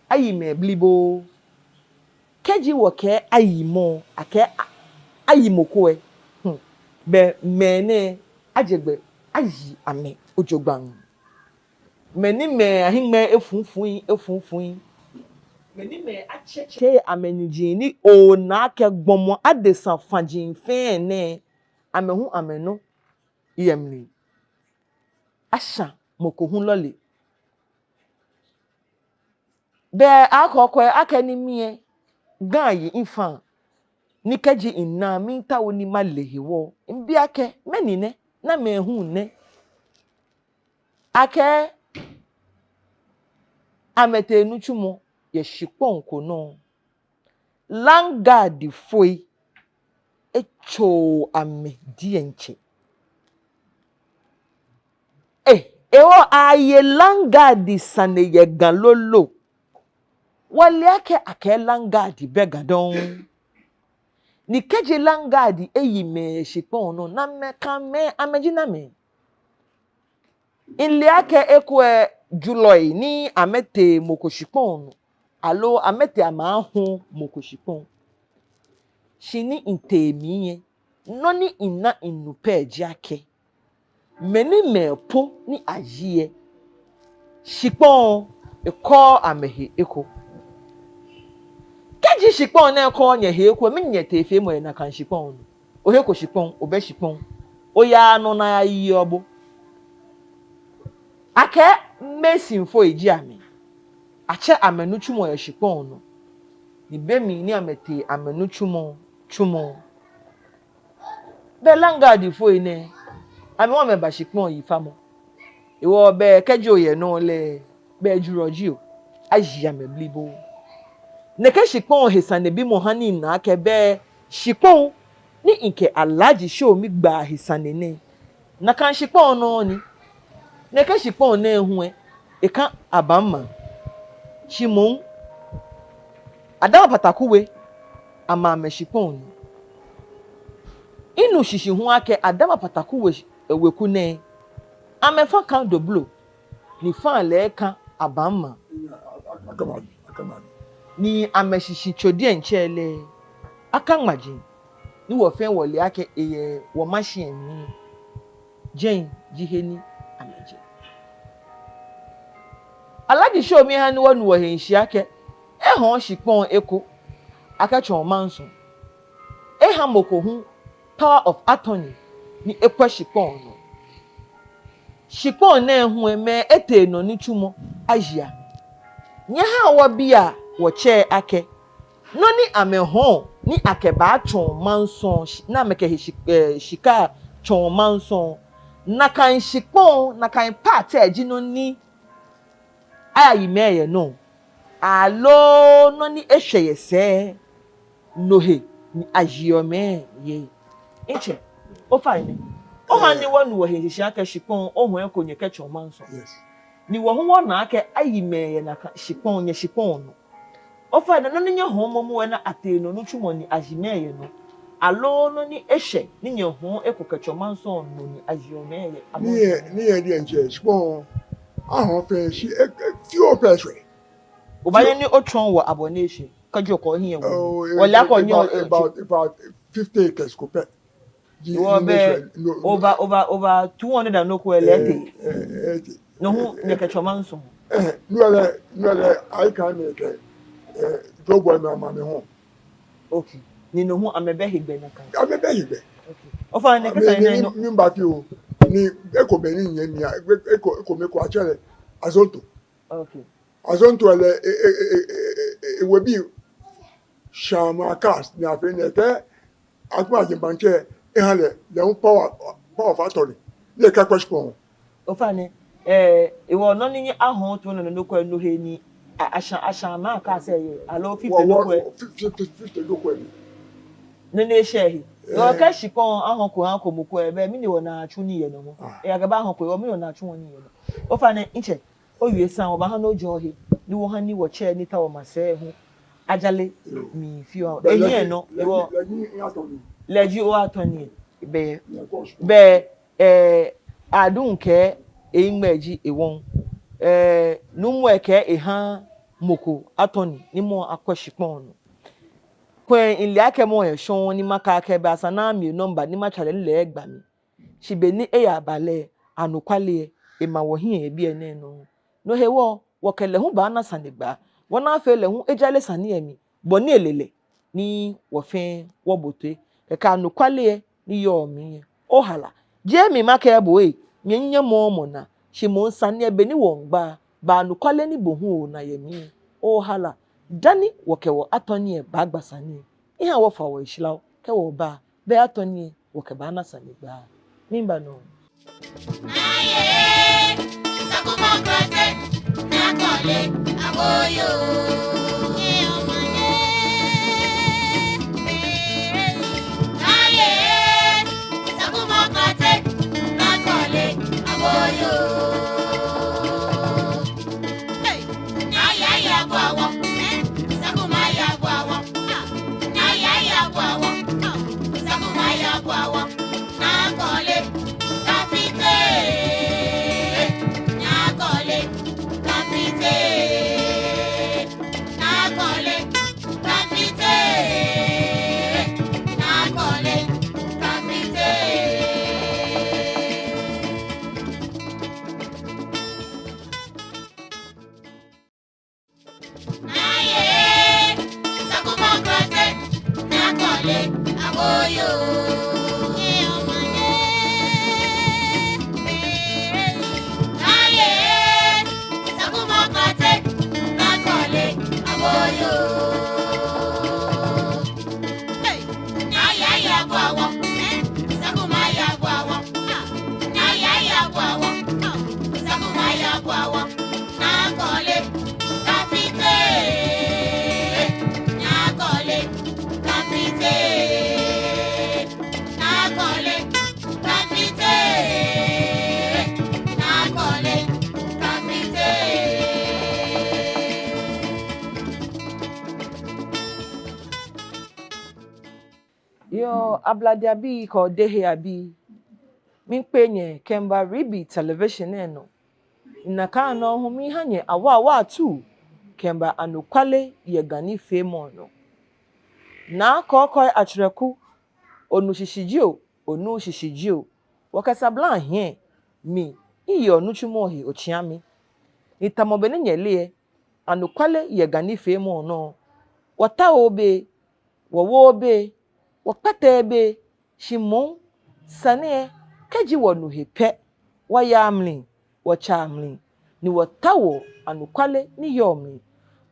ayi me blibo keji woke ayi mo ake ayi mokoe be mene ajegbe ayi ame ojogban meni me ahime efunfun meni me acheche amenijin ni o na ake gbomo adesan fajin fe ne amehu ameno yemni asha mokohun lole be akokwe akeni mie gan yi infan ni keji ina mi ta woni malehewo mbi ake meni ne na mehu ne ake amete nuchumo ye shipon kono langard foi echo ame dienche ewo aye langard sane ye galolo wale ake langard begadon ni keji langard eyi me shipon no na meka me amejina me ile ake ekwe juloi ni amete mokoshipon alo amete amahu mokoshipon shini intemiye noni ina inupe jake meni mepo ni ajiye shipon eko amehe eko keji shipon na eko nye he eko menye tefe mo na kan shipon ohe ko shipon obe shipon oya no na yi obo ake mesinfo eji ame ache amenuchumo ya shipon no ni bemi ni amete amenuchumo chumo be langard fo ine ame won me ba shipon yi famo iwo be kejo ye no le be juroji o aji ame blibo neke shikpon hisane bi mo hani na kebe shikpon ni inke alaji show mi gba hisane ne na kan shikpon no ni neke shikpon na ehu e kan abamma shimon adama patakuwe ama me shikpon ni inu shishi hu ake adama patakuwe weku ne amefa kan doblo ni fan le kan abamma
akamani
ni ameshishi chodie nchele akangmaji ni wo fen wole ake eye wo machine ni Jane jiheni ameje alaji show mi han wonu wo henshi ake ehon shipon eko akachon manso ehamoko hu power of attorney ni ekwa shipon no shipon na ehu eme ete no ni chumo ajia nya ha wo bia wo che ake no ni amehon ni akeba chon manson na meke shika chon manson na kan shipon na kan part eji no ni ayi meye no alo no ni ehweye se no he ni ajiome ye inche o fine o han ni wonu wo he shi aka shipon o hu enkonye ke chon manson
yes
ni wo hu wona aka ayi meye na shipon nye shipon no o fine no ni nye ho momo na ateno no twumo ni ajimeye no alo no ni ehwe ni nye ho ekoka chon manson no ni ajiome ye
ni ye di enche spon ahon fe shi few pressure
Obaye ni otron wo abonation kajo ko hin ewo wole akonyo
about 50 acres ko pe
over 200 and no ko elete no hu ne ketchoman so
no I can make dogo na ma me ho
okay ni no hu amebe higbe na kan
amebe higbe
okay ofa ne kesa ni no
ni mbati o ni eko be ni yen ni eko me ko achere azonto
okay
azonto ele we bi shama cast ni afi ne ke akuma je banche ehale le power factory le ka kwashpon
ofa ne iwo no ni ahon to no no ko no he ni asha ma ka say alo 50 no ko
50 no ko
ne ne shehi yo ka shipon ahon ko han ko mo ko ebe mi ni wona achu ni ye no mo e agaba ahon ko yo mi wona achu woni ye no ofa ne nche owie san oba han no johi ni wo han ni wo che ni ta wo mase hu ajale mi fi o ehie no iwo leji o atoni be adunke eingmeji ewon numu eke ehan moko atoni ni mo akwashipon no kwen ile ake mo e shon ni maka ake be asana mi number ni ma chale le egba mi shibeni eya bale anukwale e ma wo hin e bi ene no hewo wo kele hu ba na sanigba wona afa le hu ejale sane emi boni elele ni wo fe wo botwe ka anukwale ni yo mi ohala je mi maka ebo mi nye mo na shimo sane ebe ni wo ngba ba anukwale ni bohu na yemi ohala dani wokewo atoni ba gbasani ihe wo fa wo ishila ke wo ba be atoni woke ba na sani gba mimba no
aye sakuma krate na kole aboyo
Yo abladiabi ko dehe abi. Min penye kemba Reeby television eno. Inaka no ho mi hanye awa tu. Kemba anukwale ye gani femo no. Na kokoi atreku onu shishijio, onu shishijio. Wakasa blan hie mi iyo nuchumohi ochiami. Itamobene nyele anukwale ye gani femo no. Wata obe, wawobe, wakpatebe, shimon, sane, keji wonu hepe, wayamli, wachamli, ni watawo anukwale ni yomi.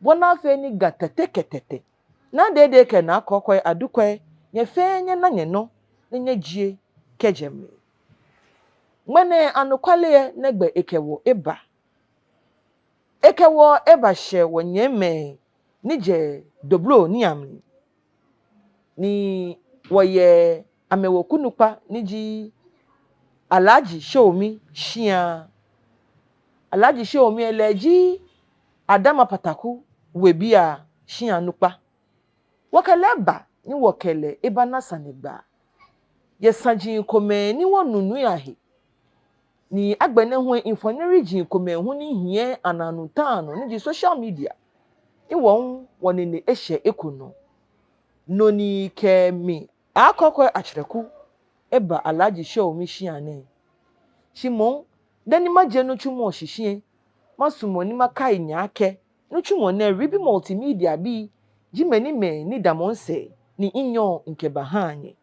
Bona fe ni gatete ketete. Na dede ke na kokwe adukwe, nye fe nye na nye no, nye jie kejemli. Mwene anukwale negbe ekewo eba. Ekewo eba she wanyeme nije DOBRO ni amli. Ni woye amewokunupa niji Alhaji Shomi Shia. Alhaji Shomi eleji Adama Pataku webia Shia nupa. Wakeleba ni wakele ebana sanigba. Yesanji kome ni wanunu yahi. Ni agbene hwe infoneri jin kome hu ni hie ananutano niji social media. Iwon wanene eshe ekuno. Noni ke mi akokwe achreku eba Alhaji Shomi Shiane. Shimon deni maje no chumo shishie masumo ni makai nyake no chumo ne Reeby Multimedia bi jimeni me ni damonse ni inyo nke bahanye.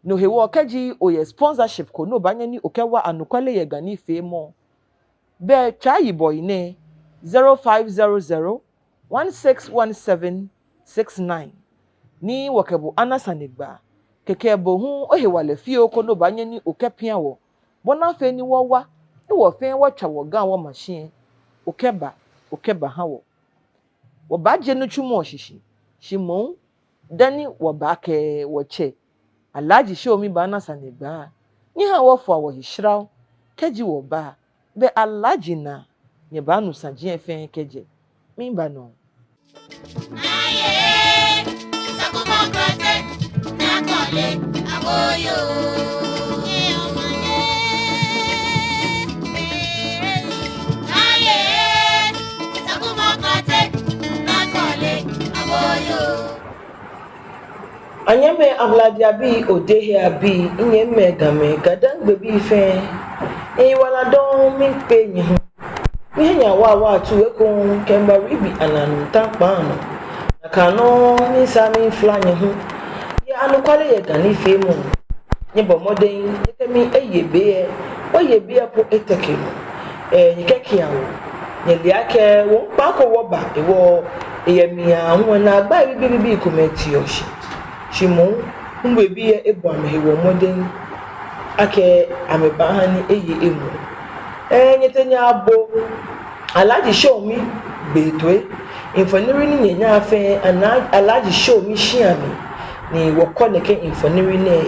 No hewo kaji oye sponsorship ko no banya ni okewa anukwale ye gani femo. Be try boy ne 0500 161769. Ni wakebo anasanigba keke bohu ohewale fio kono banye ni okepia wo bona fe ni wowa ni wo fe watwa wo gan wo machine okeba ha wo ba je no twumo shishi shimon dani wo ba ke wo che Alhaji Shomi ba anasanigba ni ha wo fo wo hishraw keji wo ba be Alhaji na nye ba nu saje fe keje min ba no Anyame abladiabi odehe abi inye megame gadangbe bi fe wala don mi penye ho mi hanya wa tu eko kemba Reeby ananu tampano nakano mi sami flanye ho ya anukwale ye gani femo nye bomoden yekemi eyebe oyebe po eteke nyekeke awo nye liake wo pa ko woba ewo eyemia ho na agba bibi kometi oshi Shimon mbebi ya ebu amehewo moden ake amebahani eye emu nyetenya abo Alhaji Shomi betwe infoniri ni nyenya afe Alhaji Shomi Shiami ni wokoneke infoniri ne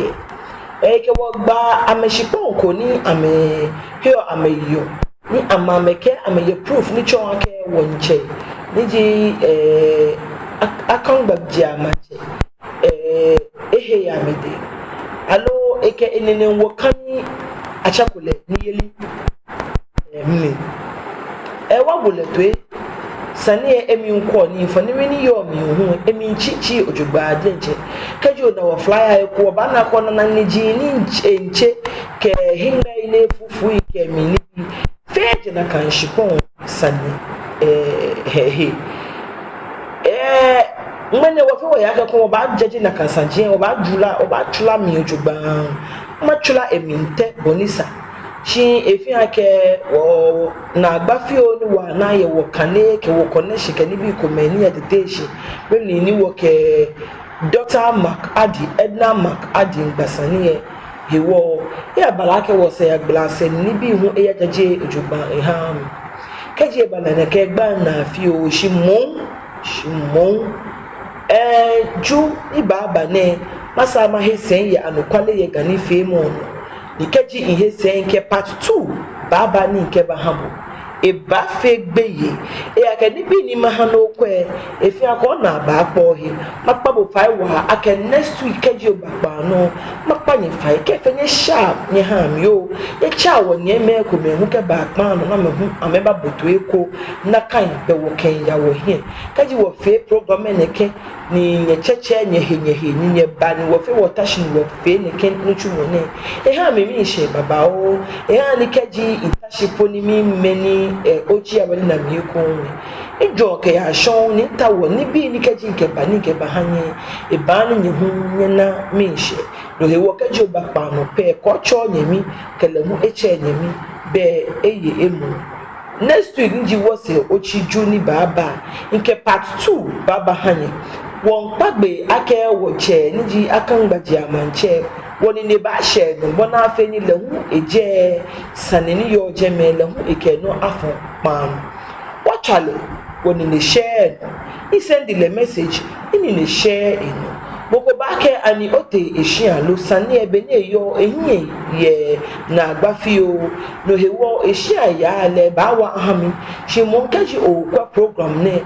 ke wogba ameshipon ni ame hio ameyo ni amameke ameye proof ni chonke wonche niji akangba amache ehe ya mede alo eke enene wokani achakule ni yeli mle wabule twe sane emi nko ni mfaniri ni yo mi hu emi chichi ojugba adenche kejo na wa flyer ko ba na ko na niji ni nche ke hinga ile fufu ke mi ni feje na kan shipon sane Mwene wafe wa yake kwa ba jaji na kansanje oba jula mi ojugba ma chula eminte bonisa shi efi ake wo na agbafio ni wa na ye wo kane ke wo connection ke ni bi ko meni ya deteshi be ni wo ke Dr. Mark Adi Edna Mark Adi ngbasani ye hewo ya balake wo se ya glase ni bi hu e ya jaji ojugba eham keje banana ke gba na fio shimon ju ibaba ne masama hesen ya anukwale ye gani femo no nikeji ihe sen ke part 2 baba ni nke bahamu eba fake beye akani bi ni mahano kwe efi akona ba akpo he makpa bo fai wa aka next week kaji obakpa no makpa nye fai ke fenye sharp nye ham yo ye cha wo nye me ko me hu ke ba akpa no na me hu ameba boto eko na kan be wo ken ya wo he kaji wo fe program ne ke ni nye cheche nye he ni nye ba ni wo fe water shin wo fe ne ken no chu mo ne ha me mi she baba o ha ni kaji internship ni mi meni ochi abali na mi ko ejo ke ya shon ni tawo ni bi ni kaji ke ba hanye e ba ni nye hu na mi she do he wo kaji oba pa no pe ko cho nyemi kele mu eche nyemi be eye emu next week nji wo se ochi juni baba nke part 2 baba hanye won pagbe ake wo che nji akangbaji amanche woni ne ba she no bona afeni le hu eje saneni yo je me le hu eke no afon pan wachale woni ne share he send the message ini ne share ino boko bake ani ote ehia lo sane ebe ne yo ehie ye na agbafio no hewo ehia ya le ba wa hami shi monkaji o kwa program ne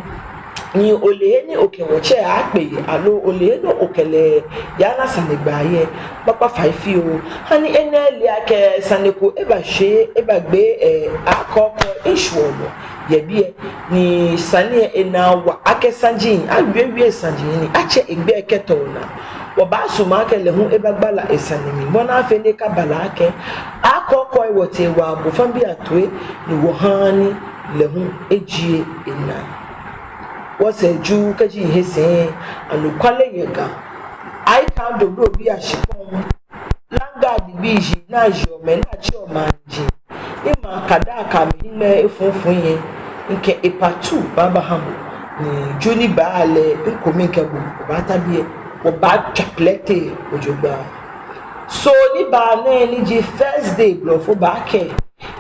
ni ole ni okewo che akpe alo ole no okele ya na sanegba ye papa faifio hani eneli ake saneko eba hwe eba gbe akoko ishwono ye bie ni sane enawa ake sanjin awie sanjin ni ache egbe eketo na oba suma ake le hu eba gbala esanemi bona afende ka bala ake akoko ewote wa bofambi atwe ni wo hani le hu ejie ena wose ju kaji hese anukwale yega ai ka dobro bi ashipon langa di biji na jo me na chi o manji ima kada ka mi me efunfun yen nke epa 2 baba hamu ni juni baale nkomi nke bu bata bi o ba chocolate ojogba so ni ba na ni ji first day bro fo ba ke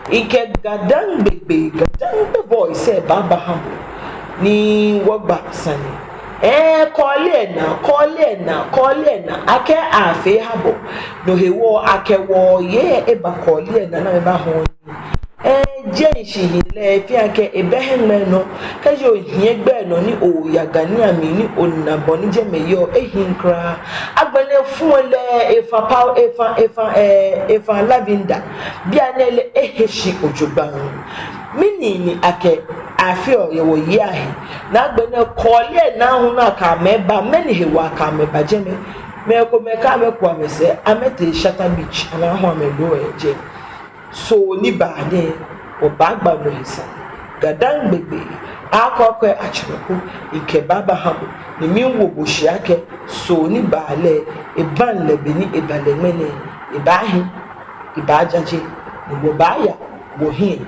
nke gadangbe voice baba hamu ni wogba sani call na ake afi habo no hewo ake wo ye eba call na eba ho jenshi hile fi ake ebehenme no kaje ohie gbe no ni o yagani ami ni onabo ni je meyo ehinkra agbene fun le efa lavender bia na ele eheshi ojoban mini ni ake afio ye wo yi ahe na agbene call na hu na ka meba meni hewa ka meba je me ko me ka me kwa me se amete shata beach ana ho amelo eje so ni ba de obagba no hisa GADANGME akokwe achireko ike baba habo ni minwo boshiake so ni baale eban lebeni ebalemene ebahi ibajaje ni bobaya bohin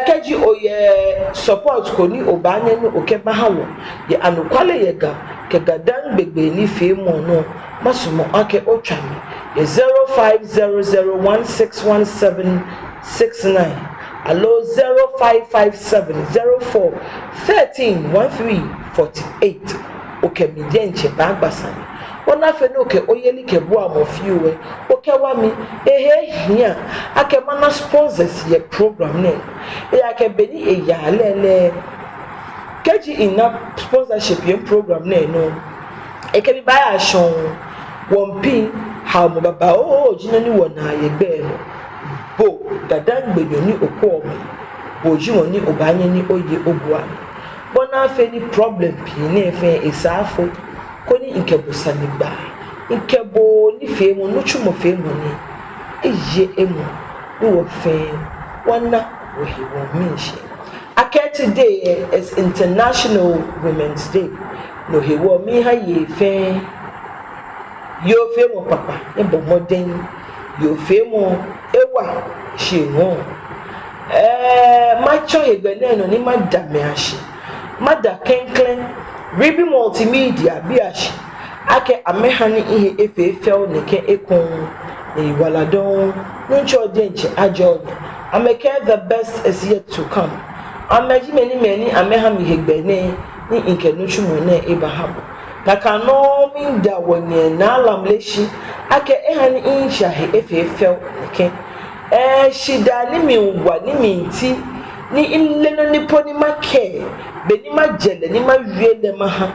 keji oye support ko ni obanye no okeba hawo ye anukwale yega ke GADANGME ni femo no masumo ake otwame ye 0500161769 allo 055704131348 oke mi denche bagbasan ona fe no ke oyeli ke bo amofiwe oke wa mi hia ake mana sponsors ye program ne ake beni ya lele keji ina sponsorship ye program ne no eke bi ba ya shon won pin how mo baba jina ni wona ye gbe no bo GADANGME ni okomi bo ji won ni obanye ni oye obua bona fe ni problem pi na efe esafo ko ni inkebusa ni gba inkebo ni fe mo no chumo fe mo ni eye emu ni wo fe wana wo he wo minshi akete day is International Women's Day no he wo mi ha ye fe yo fe mo papa e bo modern yo fe mo ewa shinwo macho egbene no ni madame ashi mada kenklen Reeby Multimedia biashi ake amehani ihe efefel neke ekon ni waladon ncho denche ajo ameke the best is yet to come ameji many amehami egbene ni inkenu chumo na ebahabo na kano minda wonye na lamleshi ake ehani insha he efefel neke shida ni mi wa ni mi nti ni ile no nipo ni make be ni magele ni mawie le ma ha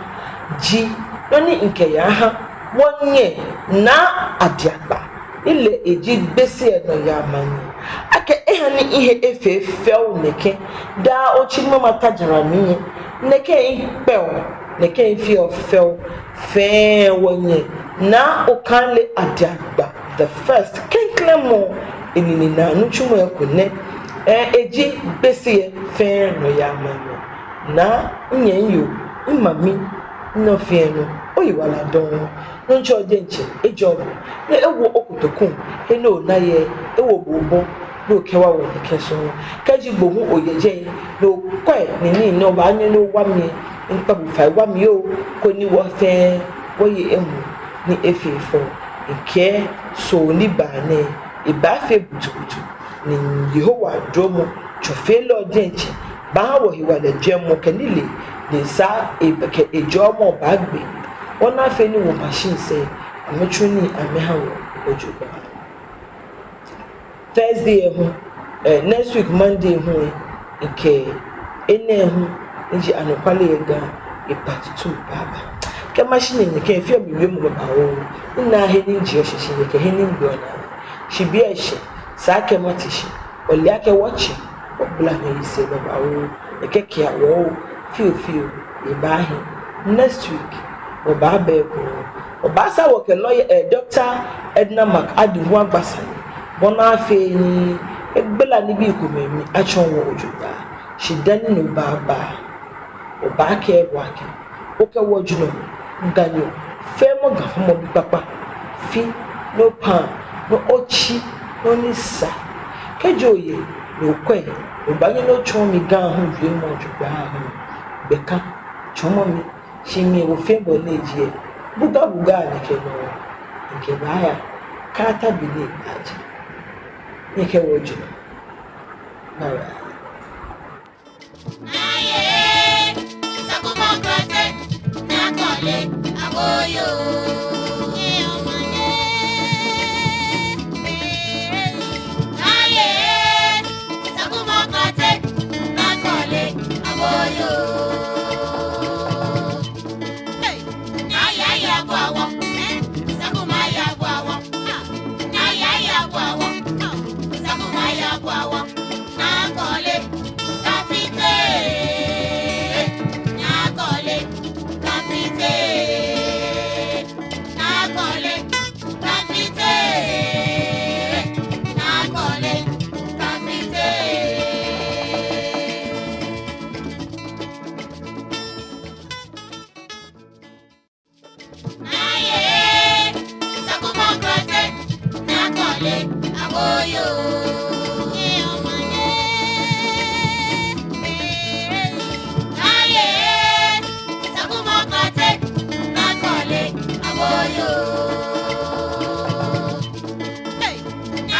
ji no ni nke ya ha wonye na adiagba ile eji gbese no ya mani ake eha ni ihe efefew neke da ochi mama tajara ni neke pew neke fi ofew fe wonye na okanle adiagba the first kenklemo enini na nuchumo ekune eji gbese fe no ya mani na nyenyo imami no fe no oyiwala don ncho denche ejob na ewo okutokun eno na ye ewo bobo no kewa wo keso kaji gbogun oyeje no kwe nini no ba nyi no wa mi npa bu fa wa mi o ko ni wo fe wo ye emu ni efefo nke so ni ba ne e ba fe butubutu ni Yehowa dromo chofe lo denche ba wo hiwale jemo kanile ni sa ebeke ejomo ba gbe ona fe ni wo machine say ametuni ameha wo ojuba Thursday next week Monday nke ene nji anopale yega part 2 baba ke machine ni ke fi obiwe mu baba wo na he ni nji ohyehe ke he ni ngona shi bi ehye sa ke matishi oli ake watch obula na yise baba wo ekeke awo feel ibahi next week oba beko oba sa wo ke lawyer Dr. Edna McAddy hu agbasa bona afi ni egbela ni bi ikumemi achon wo ojuba shidani no baba oba ke wake oke wo juno nganyo femo gafamo bi papa fi no pan no ochi no nisa kejoye no kwe oba ni no chon mi gan hu wie mo ojuba ha beka chomo mi shimi wo febo leje buga nike no nke baya kata bile aje nike woju mara
Aye, sakuma krate, nakole, awoyo. Aye, sakuma krate, nakole, awoyo. Aye, ya gwawo, sakuma ya gwawo. Aye, ya gwawo, sakuma ya gwawo. Nakole, kafite. Nakole, kafite. Nakole, kafite. Nakole, kafite. Aye, sakuma krate, nakole, awoyo. Aye, sakuma krate, nakole, awoyo.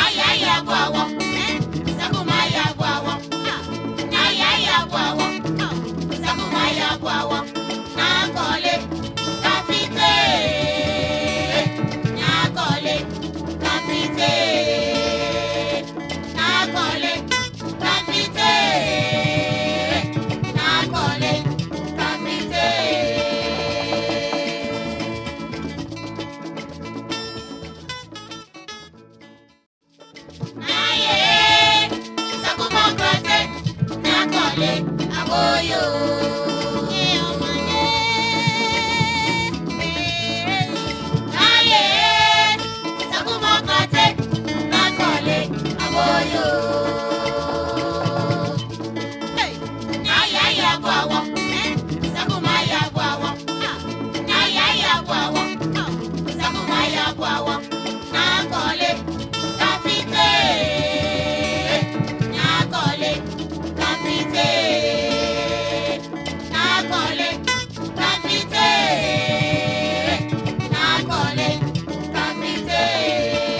Aye, ya gwawo, sakuma ya gwawo. Aye, ya gwawo, sakuma ya gwawo. Nakole, kafite. Nakole, kafite. Nakole, kafite. Nakole, kafite. Aye, sakuma krate, nakole, awoyo.